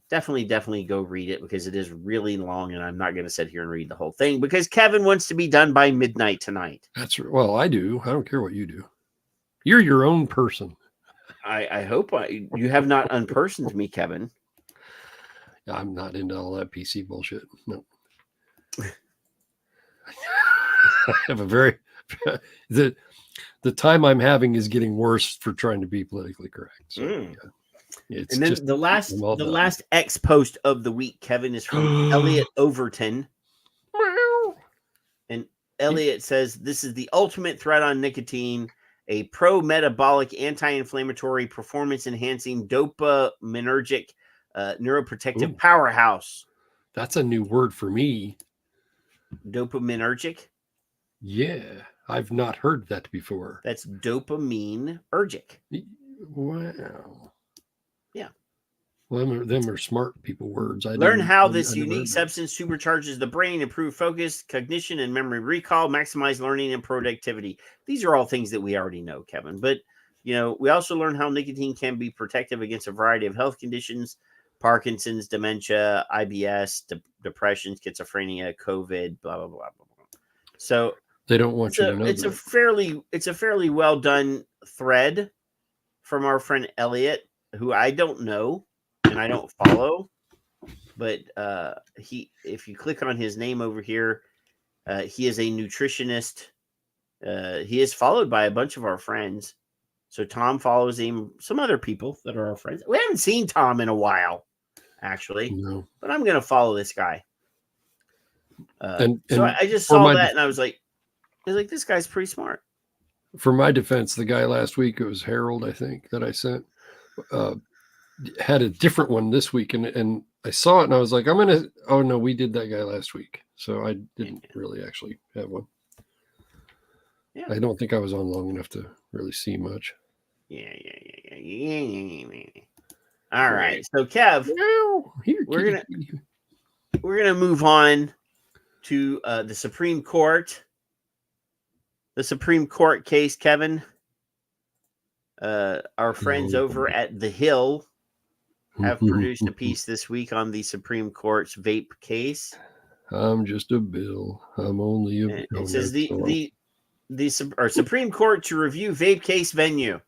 go read it, because it is really long, and I'm not going to sit here and read the whole thing because Kevin wants to be done by midnight tonight. That's right. Well, I do. I don't care what you do. You're your own person. I hope you have not unpersoned me, Kevin. I'm not into all that PC bullshit. No. I have a very the time I'm having is getting worse for trying to be politically correct. So, and then the last X post of the week, Kevin, is from Elliot Overton. And Elliot says, "This is the ultimate threat on nicotine, a pro-metabolic, anti-inflammatory, performance-enhancing, dopaminergic, neuroprotective powerhouse." That's a new word for me. Dopaminergic? Yeah, I've not heard that before. That's dopaminergic. Wow. Yeah. Well, them are smart people words. Learn how this unique substance supercharges the brain, improve focus, cognition, and memory recall, maximize learning and productivity. These are all things that we already know, Kevin. But, we also learn how nicotine can be protective against a variety of health conditions. Parkinson's, dementia, IBS, depression, schizophrenia, COVID, blah, blah, blah, blah, blah. So they don't want you to know it's a fairly well done thread from our friend Elliot, who I don't know and I don't follow, but if you click on his name over here, he is a nutritionist. He is followed by a bunch of our friends. So Tom follows him, some other people that are our friends. We haven't seen Tom in a while, actually, but I'm going to follow this guy. So I just saw that and I was like, this guy's pretty smart. For my defense, the guy last week, it was Harold, I think, that I sent, had a different one this week. And I saw it and I was like, oh no, we did that guy last week. So I didn't really actually have one. Yeah. I don't think I was on long enough to really see much. Yeah. All right. So Kev, we're gonna move on to the Supreme Court. The Supreme Court case, Kevin. Our friends over at The Hill have produced a piece this week on the Supreme Court's vape case. I'm just a bill. I'm only a bill. It says the Supreme Court to review vape case venue.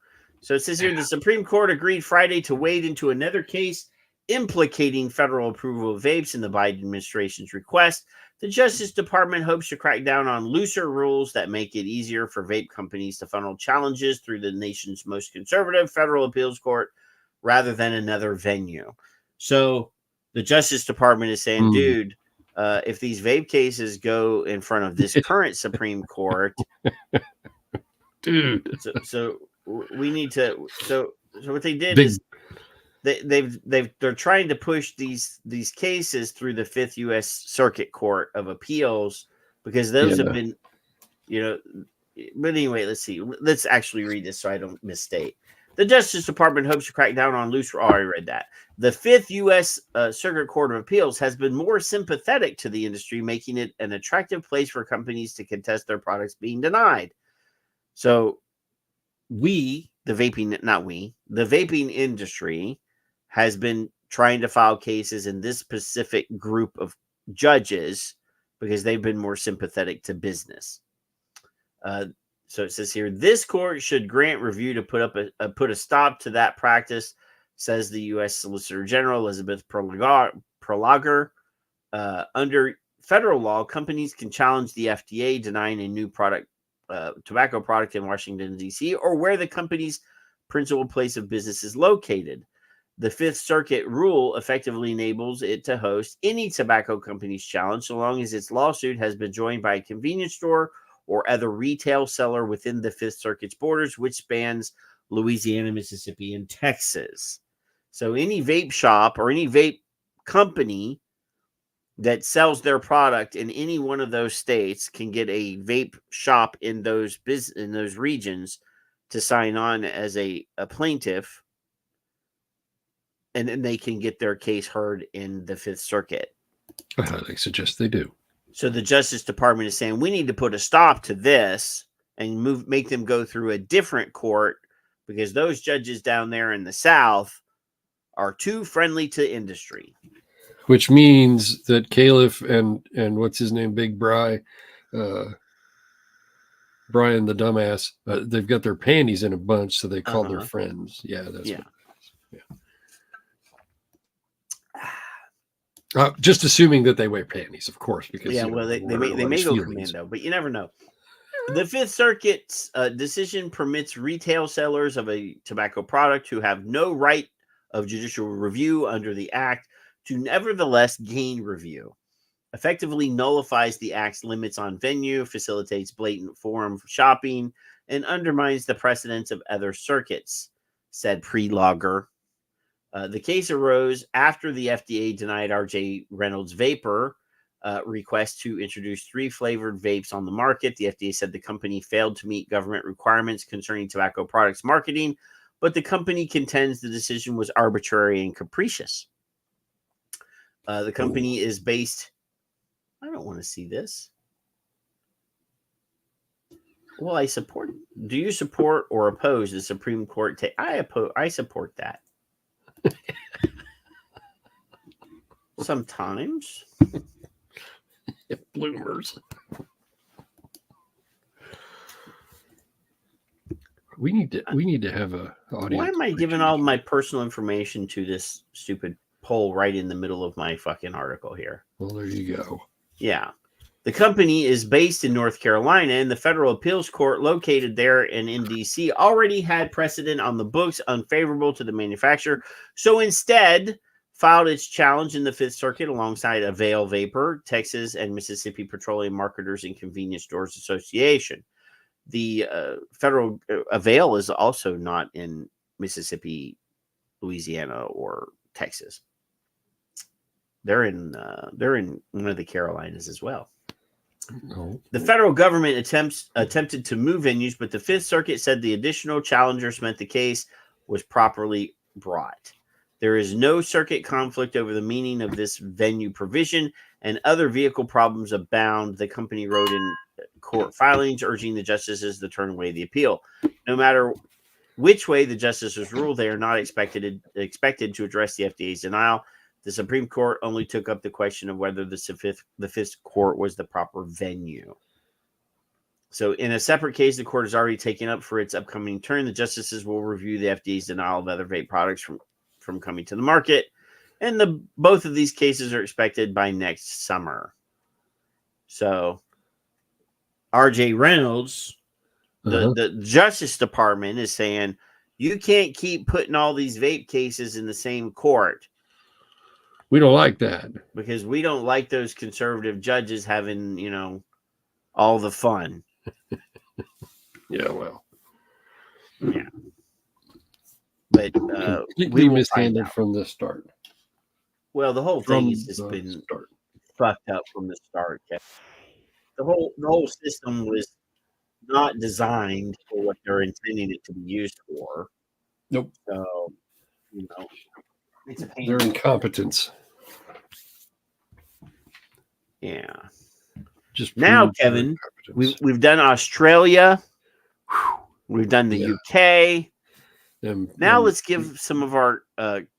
So it says here the Supreme Court agreed Friday to wade into another case implicating federal approval of vapes in the Biden administration's request. The Justice Department hopes to crack down on looser rules that make it easier for vape companies to funnel challenges through the nation's most conservative federal appeals court rather than another venue. So the Justice Department is saying, dude, if these vape cases go in front of this current Supreme Court, dude, so we need to. So what they did is they're trying to push these cases through the 5th U.S. Circuit Court of Appeals because those have been, But anyway, let's see. Let's actually read this so I don't misstate. The Justice Department hopes to crack down on loose. Oh, I read that. The 5th U.S. Circuit Court of Appeals has been more sympathetic to the industry, making it an attractive place for companies to contest their products being denied. So the vaping industry has been trying to file cases in this specific group of judges because they've been more sympathetic to business. So it says here, this court should grant review to put a stop to that practice, says the U.S. Solicitor General Elizabeth Prolager. Under federal law, companies can challenge the FDA denying a new tobacco product in Washington, D.C., or where the company's principal place of business is located. The Fifth Circuit rule effectively enables it to host any tobacco company's challenge so long as its lawsuit has been joined by a convenience store or other retail seller within the Fifth Circuit's borders, which spans Louisiana, Mississippi, and Texas. So any vape shop or any vape company that sells their product in any one of those states can get a vape shop in those regions to sign on as a plaintiff, and then they can get their case heard in the Fifth Circuit. I highly suggest they do. So the Justice Department is saying we need to put a stop to this and make them go through a different court because those judges down there in the South are too friendly to industry. Which means that Caliph and what's his name, Big Brian the dumbass, they've got their panties in a bunch, so they call their friends. Yeah, that's what it is. Yeah. Just assuming that they wear panties, of course, because they may go commando, but you never know. The Fifth Circuit's decision permits retail sellers of a tobacco product who have no right of judicial review under the Act to nevertheless gain review, effectively nullifies the Act's limits on venue, facilitates blatant forum shopping, and undermines the precedents of other circuits, said Prelager. The case arose after the FDA denied R.J. Reynolds' Vapor request to introduce 3 flavored vapes on the market. The FDA said the company failed to meet government requirements concerning tobacco products marketing, but the company contends the decision was arbitrary and capricious. The company is based... I don't want to see this. Well, I support... Do you support or oppose the Supreme Court? I support that. Sometimes. Bloomers. We need to have a audience. Why am I giving all my personal information to this stupid poll right in the middle of my fucking article here? Well, there you go. Yeah. The company is based in North Carolina, and the federal appeals court located there and in D.C. already had precedent on the books unfavorable to the manufacturer. So instead, filed its challenge in the Fifth Circuit alongside Avail Vapor, Texas, and Mississippi Petroleum Marketers and Convenience Stores Association. The federal Avail is also not in Mississippi, Louisiana, or Texas. They're in one of the Carolinas as well. No. The federal government attempted to move venues, but the Fifth Circuit said the additional challengers meant the case was properly brought. There is no circuit conflict over the meaning of this venue provision, and other vehicle problems abound, the company wrote in court filings, urging the justices to turn away the appeal. No matter which way the justices rule, they are not expected to address the FDA's denial. The Supreme Court only took up the question of whether the Fifth Court was the proper venue. So in a separate case, the court has already taken up for its upcoming turn. The justices will review the FDA's denial of other vape products from coming to the market. And both of these cases are expected by next summer. So R.J. Reynolds, the Justice Department, is saying, you can't keep putting all these vape cases in the same court. We don't like that. Because we don't like those conservative judges having, all the fun. Yeah, well. Yeah. But we mishandled from the start. Well, the whole thing has just been fucked up from the start. The whole system was not designed for what they're intending it to be used for. Nope. So, it's a pain. Their incompetence. Yeah. Just now, Kevin, we've done Australia. We've done the UK. Now let's give some of our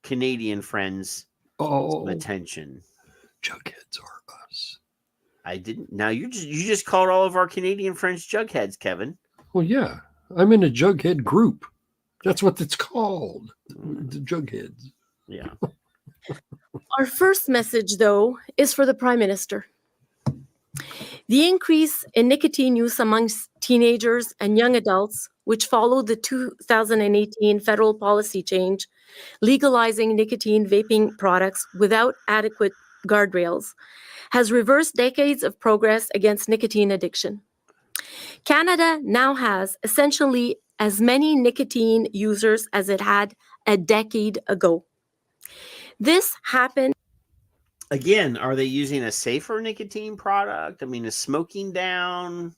Canadian friends some attention. Jugheads are us. I didn't. Now you just called all of our Canadian friends jugheads, Kevin. Well, yeah, I'm in a jughead group. That's what it's called. The jugheads. Yeah. Our first message, though, is for the Prime Minister. The increase in nicotine use amongst teenagers and young adults, which followed the 2018 federal policy change, legalizing nicotine vaping products without adequate guardrails, has reversed decades of progress against nicotine addiction. Canada now has essentially as many nicotine users as it had a decade ago. This happened. Again, are they using a safer nicotine product? I mean, is smoking down?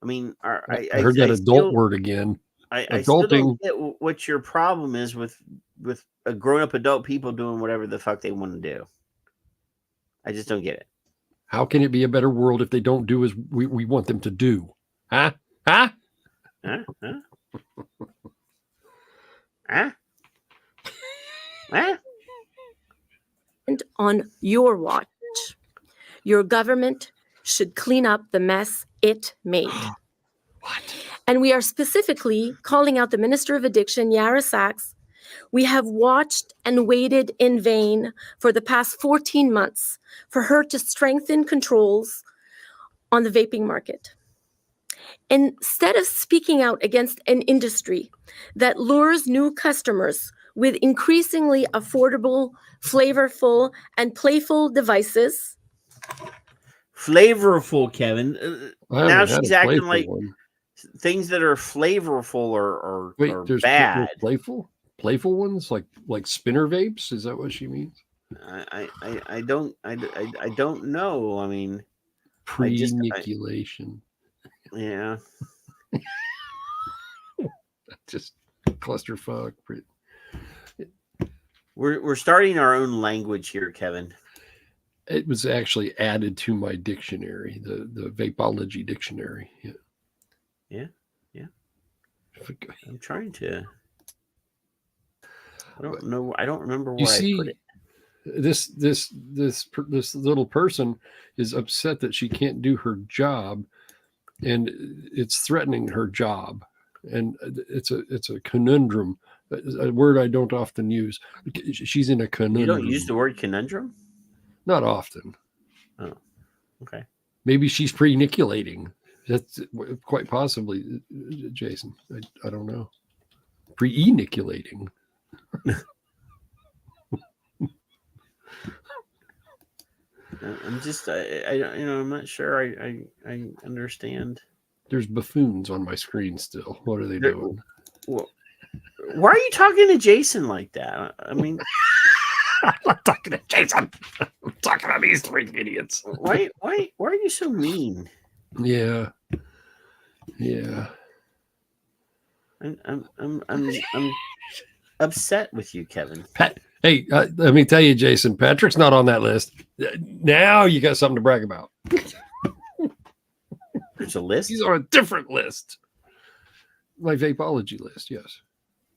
I mean, I heard that adult word again. I still don't get what your problem is with grown-up adult people doing whatever the fuck they want to do. I just don't get it. How can it be a better world if they don't do as we want them to do? Huh? Huh? Huh? Huh? Huh? Huh? On your watch, your government should clean up the mess it made. What? And we are specifically calling out the Minister of Addiction, Yara Sachs. We have watched and waited in vain for the past 14 months for her to strengthen controls on the vaping market. Instead of speaking out against an industry that lures new customers with increasingly affordable, flavorful, and playful devices. Flavorful, Kevin. Now she's acting like things that are flavorful are bad. Playful ones like spinner vapes. Is that what she means? I don't know. I mean, pre-inoculation. Yeah. Just clusterfuck. We're starting our own language here, Kevin. It was actually added to my dictionary, the Vapology dictionary. Yeah. I'm trying to. I don't know. I don't remember where I put it. this little person is upset that she can't do her job, and it's threatening her job, and it's a conundrum, a word I don't often use. She's in a conundrum. You don't use the word conundrum? Not often. Oh, okay. Maybe she's pre-niculating. That's quite possibly, Jason. I don't know. Pre-eniculating. I'm just, I'm not sure I understand. There's buffoons on my screen still. What are they doing? Well, why are you talking to Jason like that? I mean, I'm not talking to Jason. I'm talking to these three idiots. Why are you so mean? Yeah. I'm upset with you, Kevin. Hey, let me tell you, Jason, Patrick's not on that list. Now you got something to brag about. There's a list? He's on a different list. My vapology list, yes.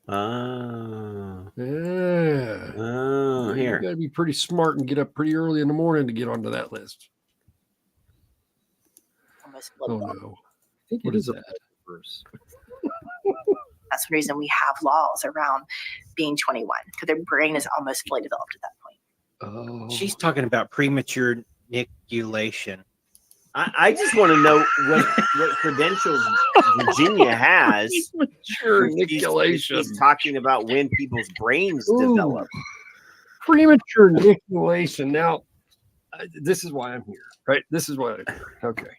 Oh. Yeah. Oh, here. You got to be pretty smart and get up pretty early in the morning to get onto that list. Oh, no. I think it is that. That's the reason we have laws around being 21, because their brain is almost fully developed at that point. Oh. She's talking about premature nicculation. I just want to know what credentials Virginia has. Premature nicculation. She's talking about when people's brains develop. Premature nicculation. Now, this is why I'm here, right? This is why I'm here. Okay.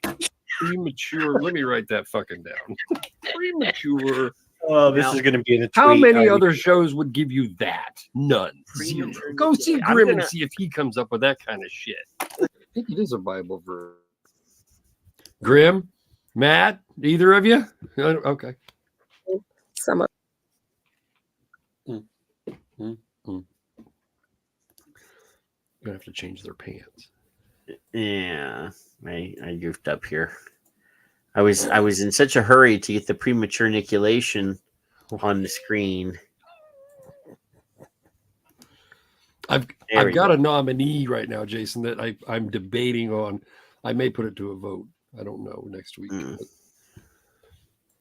Premature. Let me write that fucking down. Premature. Oh, this is going to be in a tweet. How many other shows would give you that? None. Zero. Go see Grimm and see if he comes up with that kind of shit. I think it is a Bible verse. Grimm, Matt, either of you? Okay. Some of. Gonna have to change their pants. Yeah, I goofed up here. I was in such a hurry to get the premature nicculation on the screen. I've got a nominee right now, Jason, that I'm debating on. I may put it to a vote. I don't know next week.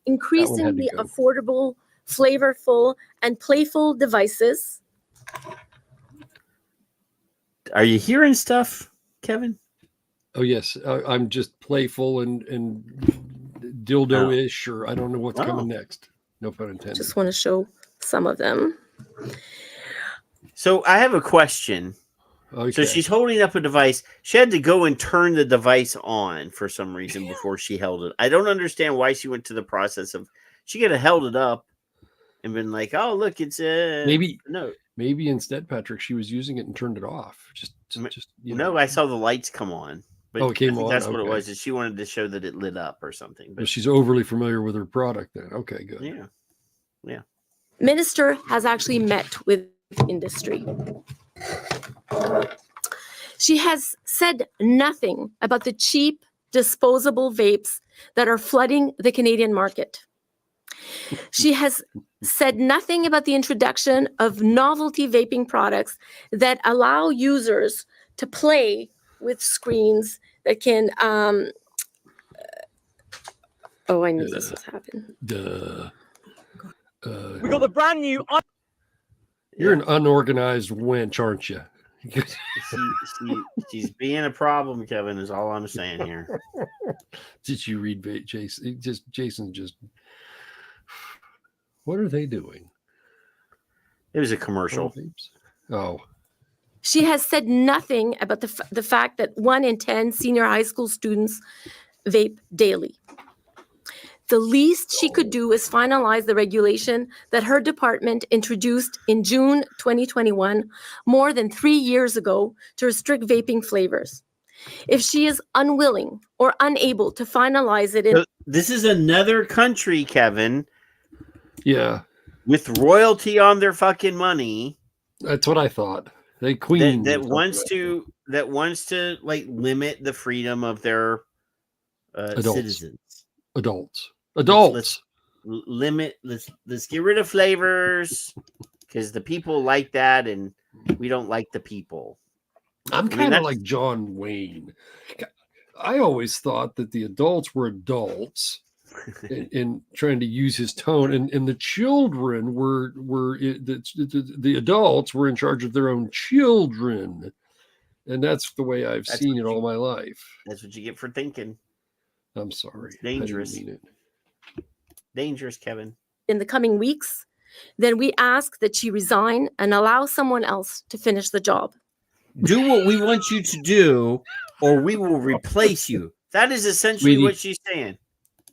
Increasingly affordable, flavorful, and playful devices. Are you hearing stuff, Kevin? Oh yes, I'm just playful and dildo-ish, or I don't know what's coming next. No pun intended. Just want to show some of them. So I have a question. Okay. So she's holding up a device. She had to go and turn the device on for some reason before she held it. I don't understand why she went to the process of. She could have held it up and been like, "Oh, look, it's Maybe instead, Patrick, she was using it and turned it off. Just No, I saw the lights come on. But it came I think on. that's what it Okay. was. Is she wanted to show that it lit up or something. But she's overly familiar with her product then. Okay, good. Yeah. Minister has actually met with industry. She has said nothing about the cheap disposable vapes that are flooding the Canadian market. She has said nothing about the introduction of novelty vaping products that allow users to play with screens that can I knew this was happening. We got the brand new. You're an unorganized wench, aren't you? She's being a problem, Kevin, is all I'm saying here. Did you read Jason? Jason just. What are they doing? It was a commercial. Oh. She has said nothing about the fact that 1 in 10 senior high school students vape daily. The least she could do is finalize the regulation that her department introduced in June 2021, more than 3 years ago, to restrict vaping flavors. If she is unwilling or unable to finalize it This is another country, Kevin. Yeah. With royalty on their fucking money. That's what I thought. They queen that wants to like limit the freedom of their citizens. Adults. Let's limit. Let's get rid of flavors because the people like that, and we don't like the people. I'm kind of like John Wayne. I always thought that the adults were adults in trying to use his tone, and the children were the adults were in charge of their own children, and that's the way I've seen it all my life. That's what you get for thinking. I'm sorry. It's dangerous. I didn't mean it. Dangerous, Kevin. In the coming weeks, then we ask that she resign and allow someone else to finish the job. Do what we want you to do, or we will replace you. That is essentially what she's saying.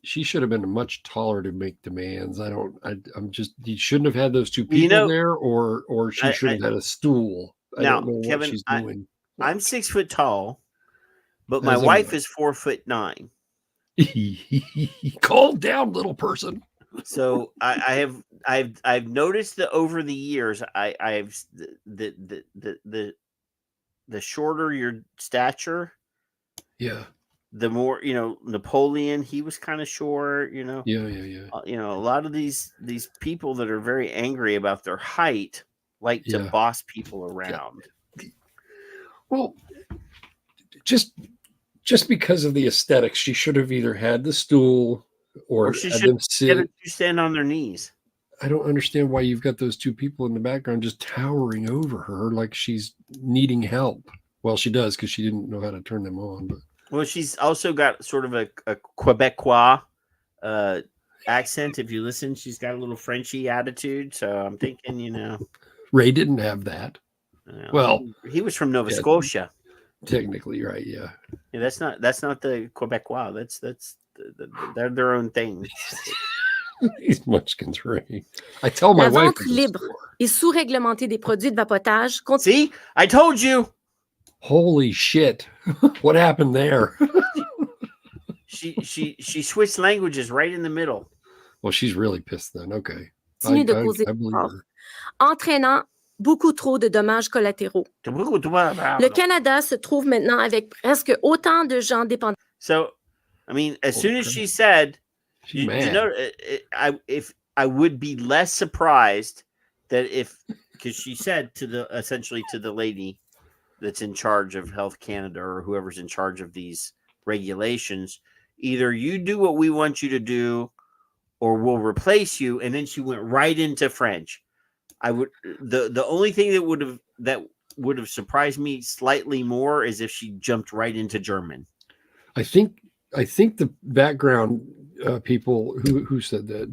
She should have been much taller to make demands. I'm just, you shouldn't have had those two people there, or she should have had a stool. I don't know Kevin, what she's doing. I'm 6 foot tall, but my wife is 4'9". Calm down, little person. So I've noticed that over the years, I've the shorter your stature, the more, Napoleon, he was kind of short, Yeah. A lot of these people that are very angry about their height like to boss people around. Well, just because of the aesthetics, she should have either had the stool or she had should them sit. Stand on their knees. I don't understand why you've got those two people in the background just towering over her like she's needing help. Well, she does, because she didn't know how to turn them on. But well, she's also got sort of a Quebecois accent. If you listen, she's got a little Frenchy attitude. So I'm thinking, Ray didn't have that. Well, he was from Nova Scotia. Technically, right? Yeah. Yeah, that's not the Quebecois. They're their own thing. These munchkins, Ray. I tell my La wife. vente libre et sous-réglementée des produits de vapotage. See, I told you. Holy shit! What happened there? She switched languages right in the middle. Well, she's really pissed then. Okay. Continue de causer entraînant beaucoup trop de dommages collatéraux. Le Canada se trouve maintenant avec presque autant de gens dépendants. So, I mean, as soon as she said, if I would be less surprised that because she said essentially to the lady that's in charge of Health Canada or whoever's in charge of these regulations, either you do what we want you to do or we'll replace you. And then she went right into French. The only thing that would have surprised me slightly more is if she jumped right into German. I think the background people who said that,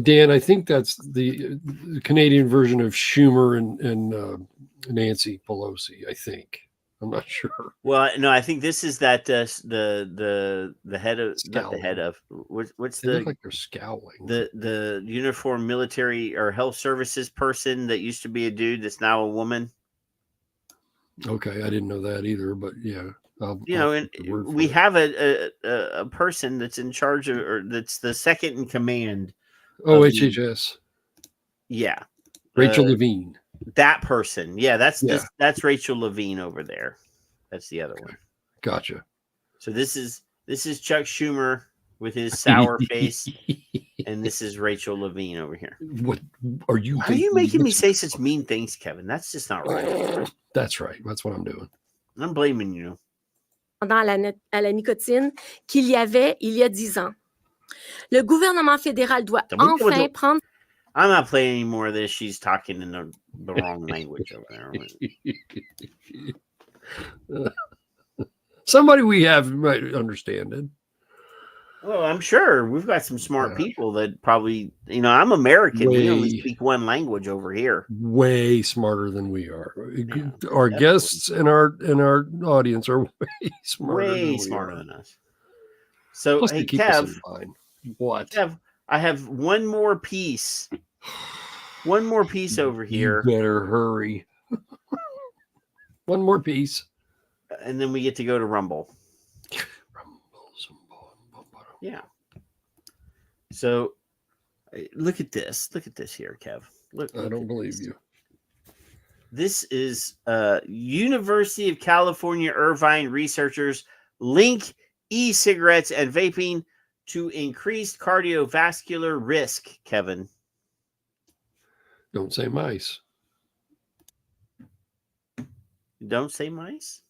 Dan, I think that's the Canadian version of Schumer and Nancy Pelosi. I think. I'm not sure. Well, no, I think this is that the head of not the head of what's they look like they're scowling. The uniformed military or health services person that used to be a dude that's now a woman. Okay, I didn't know that either, but yeah. And we have a person that's in charge of, or that's the second in command. Oh, HHS. Yeah, Rachel Levine. That person, that's Rachel Levine over there. That's the other one. Gotcha. So this is Chuck Schumer with his sour face, and this is Rachel Levine over here. What are you? Why are you making me say such mean things, Kevin? That's just not right. That's right. That's what I'm doing. I'm blaming you. À la nicotine qu'il y avait il y a 10 ans. Le gouvernement fédéral doit enfin prendre. I'm not playing any more of this. She's talking in the wrong language over there. Somebody we have might understand it. Well, I'm sure we've got some smart people that probably, I'm American. We only speak one language over here. Way smarter than we are. Yeah, our guests and our audience are way smarter than us. So, plus hey, keep Kev, us in line. What? Kev, I have one more piece. One more piece over here. You better hurry. One more piece. And then we get to go to Rumble. Yeah. So look at this. Look at this here, Kev. Look I don't believe you. This is University of California, Irvine researchers link e-cigarettes and vaping to increased cardiovascular risk, Kevin. Don't say mice. Don't say mice.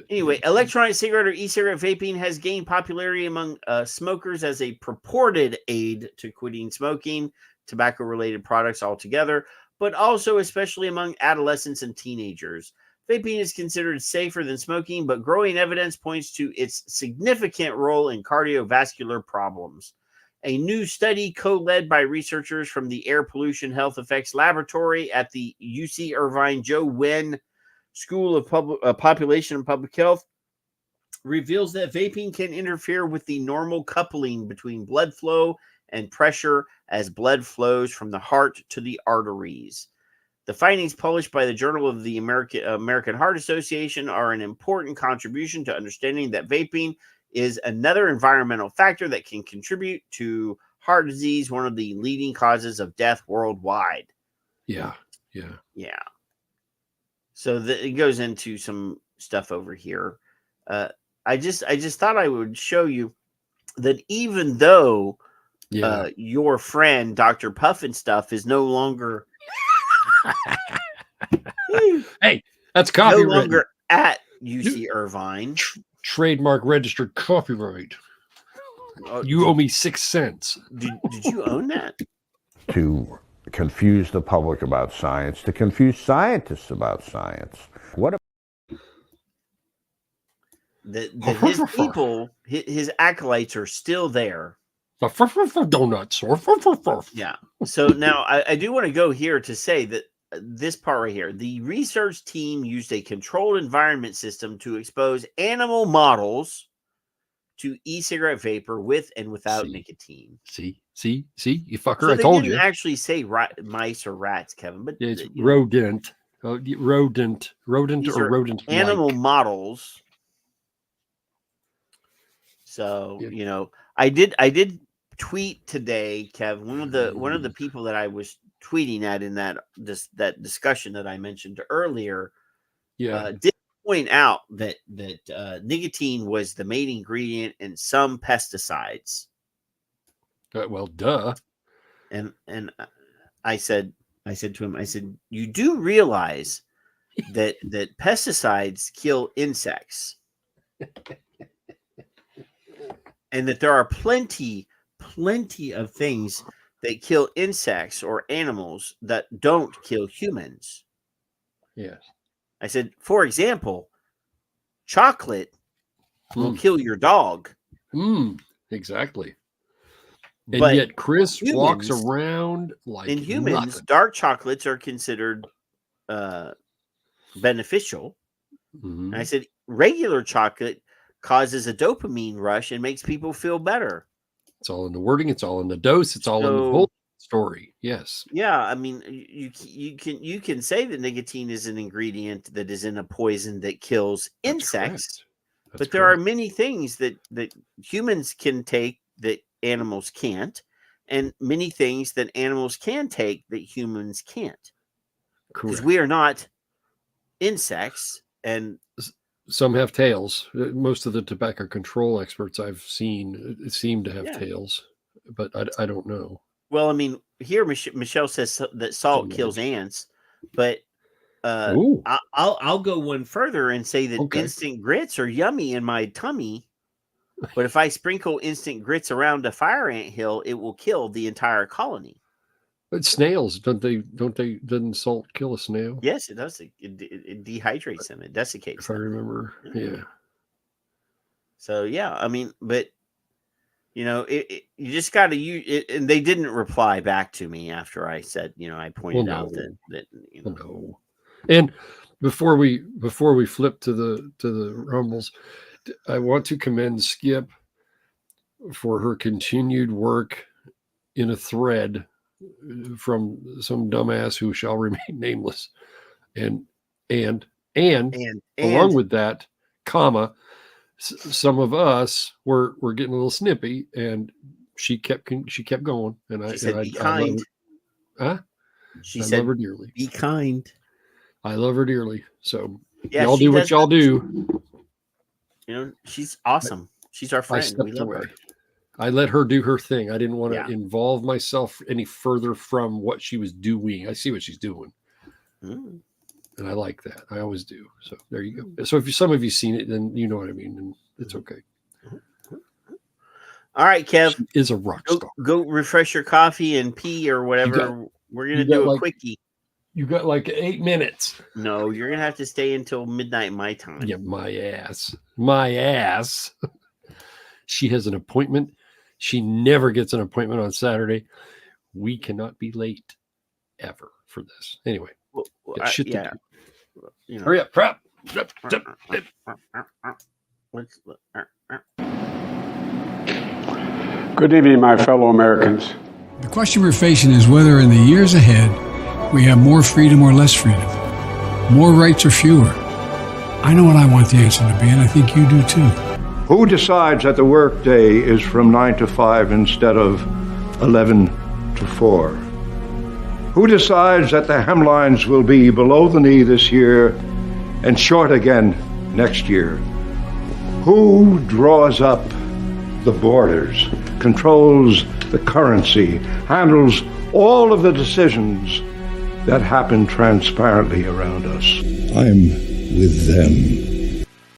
Anyway, electronic cigarette or e-cigarette vaping has gained popularity among smokers as a purported aid to quitting smoking tobacco-related products altogether, but also especially among adolescents and teenagers. Vaping is considered safer than smoking, but growing evidence points to its significant role in cardiovascular problems. A new study co-led by researchers from the Air Pollution Health Effects Laboratory at the UC Irvine Joe Wen School of Population and Public Health reveals that vaping can interfere with the normal coupling between blood flow and pressure as blood flows from the heart to the arteries. The findings published by the Journal of the American Heart Association are an important contribution to understanding that vaping is another environmental factor that can contribute to heart disease, one of the leading causes of death worldwide. Yeah. So it goes into some stuff over here. I just thought I would show you that even though your friend Dr. Puffin stuff is no longer hey, that's copyright. No longer at UC Irvine. Trademark registered copyright. You owe me 6 cents. Did you own that? To confuse the public about science, to confuse scientists about science. What his people, his acolytes are still there. Donuts. Yeah. So now I do want to go here to say that this part right here, the research team used a controlled environment system to expose animal models to e-cigarette vapor with and without nicotine. See, you fucker. So I told you. They didn't actually say mice or rats, Kevin, but it's rodent. Rodent or rodent animal models. So I did tweet today, Kev. One of the people that I was tweeting at in that discussion that I mentioned earlier, did point out that nicotine was the main ingredient in some pesticides. Well, duh. And I said to him, I said, you do realize that pesticides kill insects, and that there are plenty of things that kill insects or animals that don't kill humans. Yes. I said, for example, chocolate will kill your dog. Exactly. And But yet Chris walks humans, around like in humans, nothing. dark chocolates are considered beneficial. And I said, regular chocolate causes a dopamine rush and makes people feel better. It's all in the wording. It's all in the dose. It's all in the whole story. Yes. Yeah, I mean, you can say that nicotine is an ingredient that is in a poison that kills insects, but there are many things that humans can take that animals can't, and many things that animals can take that humans can't. Because we are not insects, and some have tails. Most of the tobacco control experts I've seen seem to have tails, but I don't know. Well, I mean, here Michelle says that salt kills ants, but I'll go one further and say that instant grits are yummy in my tummy, but if I sprinkle instant grits around a fire ant hill, it will kill the entire colony. But snails, doesn't salt kill a snail? Yes, it does. It dehydrates them. It desiccates them. I remember. Yeah. So yeah, I mean, but you just got to use it. And they didn't reply back to me after I said, I pointed out that. No. And before we flip to the rumbles, I want to commend Skip for her continued work in a thread from some dumbass who shall remain nameless, and along with that, some of us were getting a little snippy, and she kept going, and I said, "Be kind." She said, "I love her dearly. Be kind." I love her dearly. So yeah, y'all do what y'all do. She's awesome. She's our friend. We love her. I let her do her thing. I didn't want to involve myself any further from what she was doing. I see what she's doing. And I like that. I always do. So there you go. So if some of you seen it, then you know what I mean, and it's okay. All right, Kev. She is a rock star. Go refresh your coffee and pee or whatever. We're going to do a quickie. You got like 8 minutes. No, you're going to have to stay until midnight my time. Yeah, my ass. My ass. She has an appointment. She never gets an appointment on Saturday. We cannot be late ever for this. Anyway, shit to do. You know. Hurry up, crap. Good evening, my fellow Americans. The question we're facing is whether in the years ahead we have more freedom or less freedom, more rights or fewer. I know what I want the answer to be, and I think you do too. Who decides that the workday is from 9 to 5 instead of 11 to 4? Who decides that the hemlines will be below the knee this year and short again next year? Who draws up the borders, controls the currency, handles all of the decisions that happen transparently around us? I'm with them.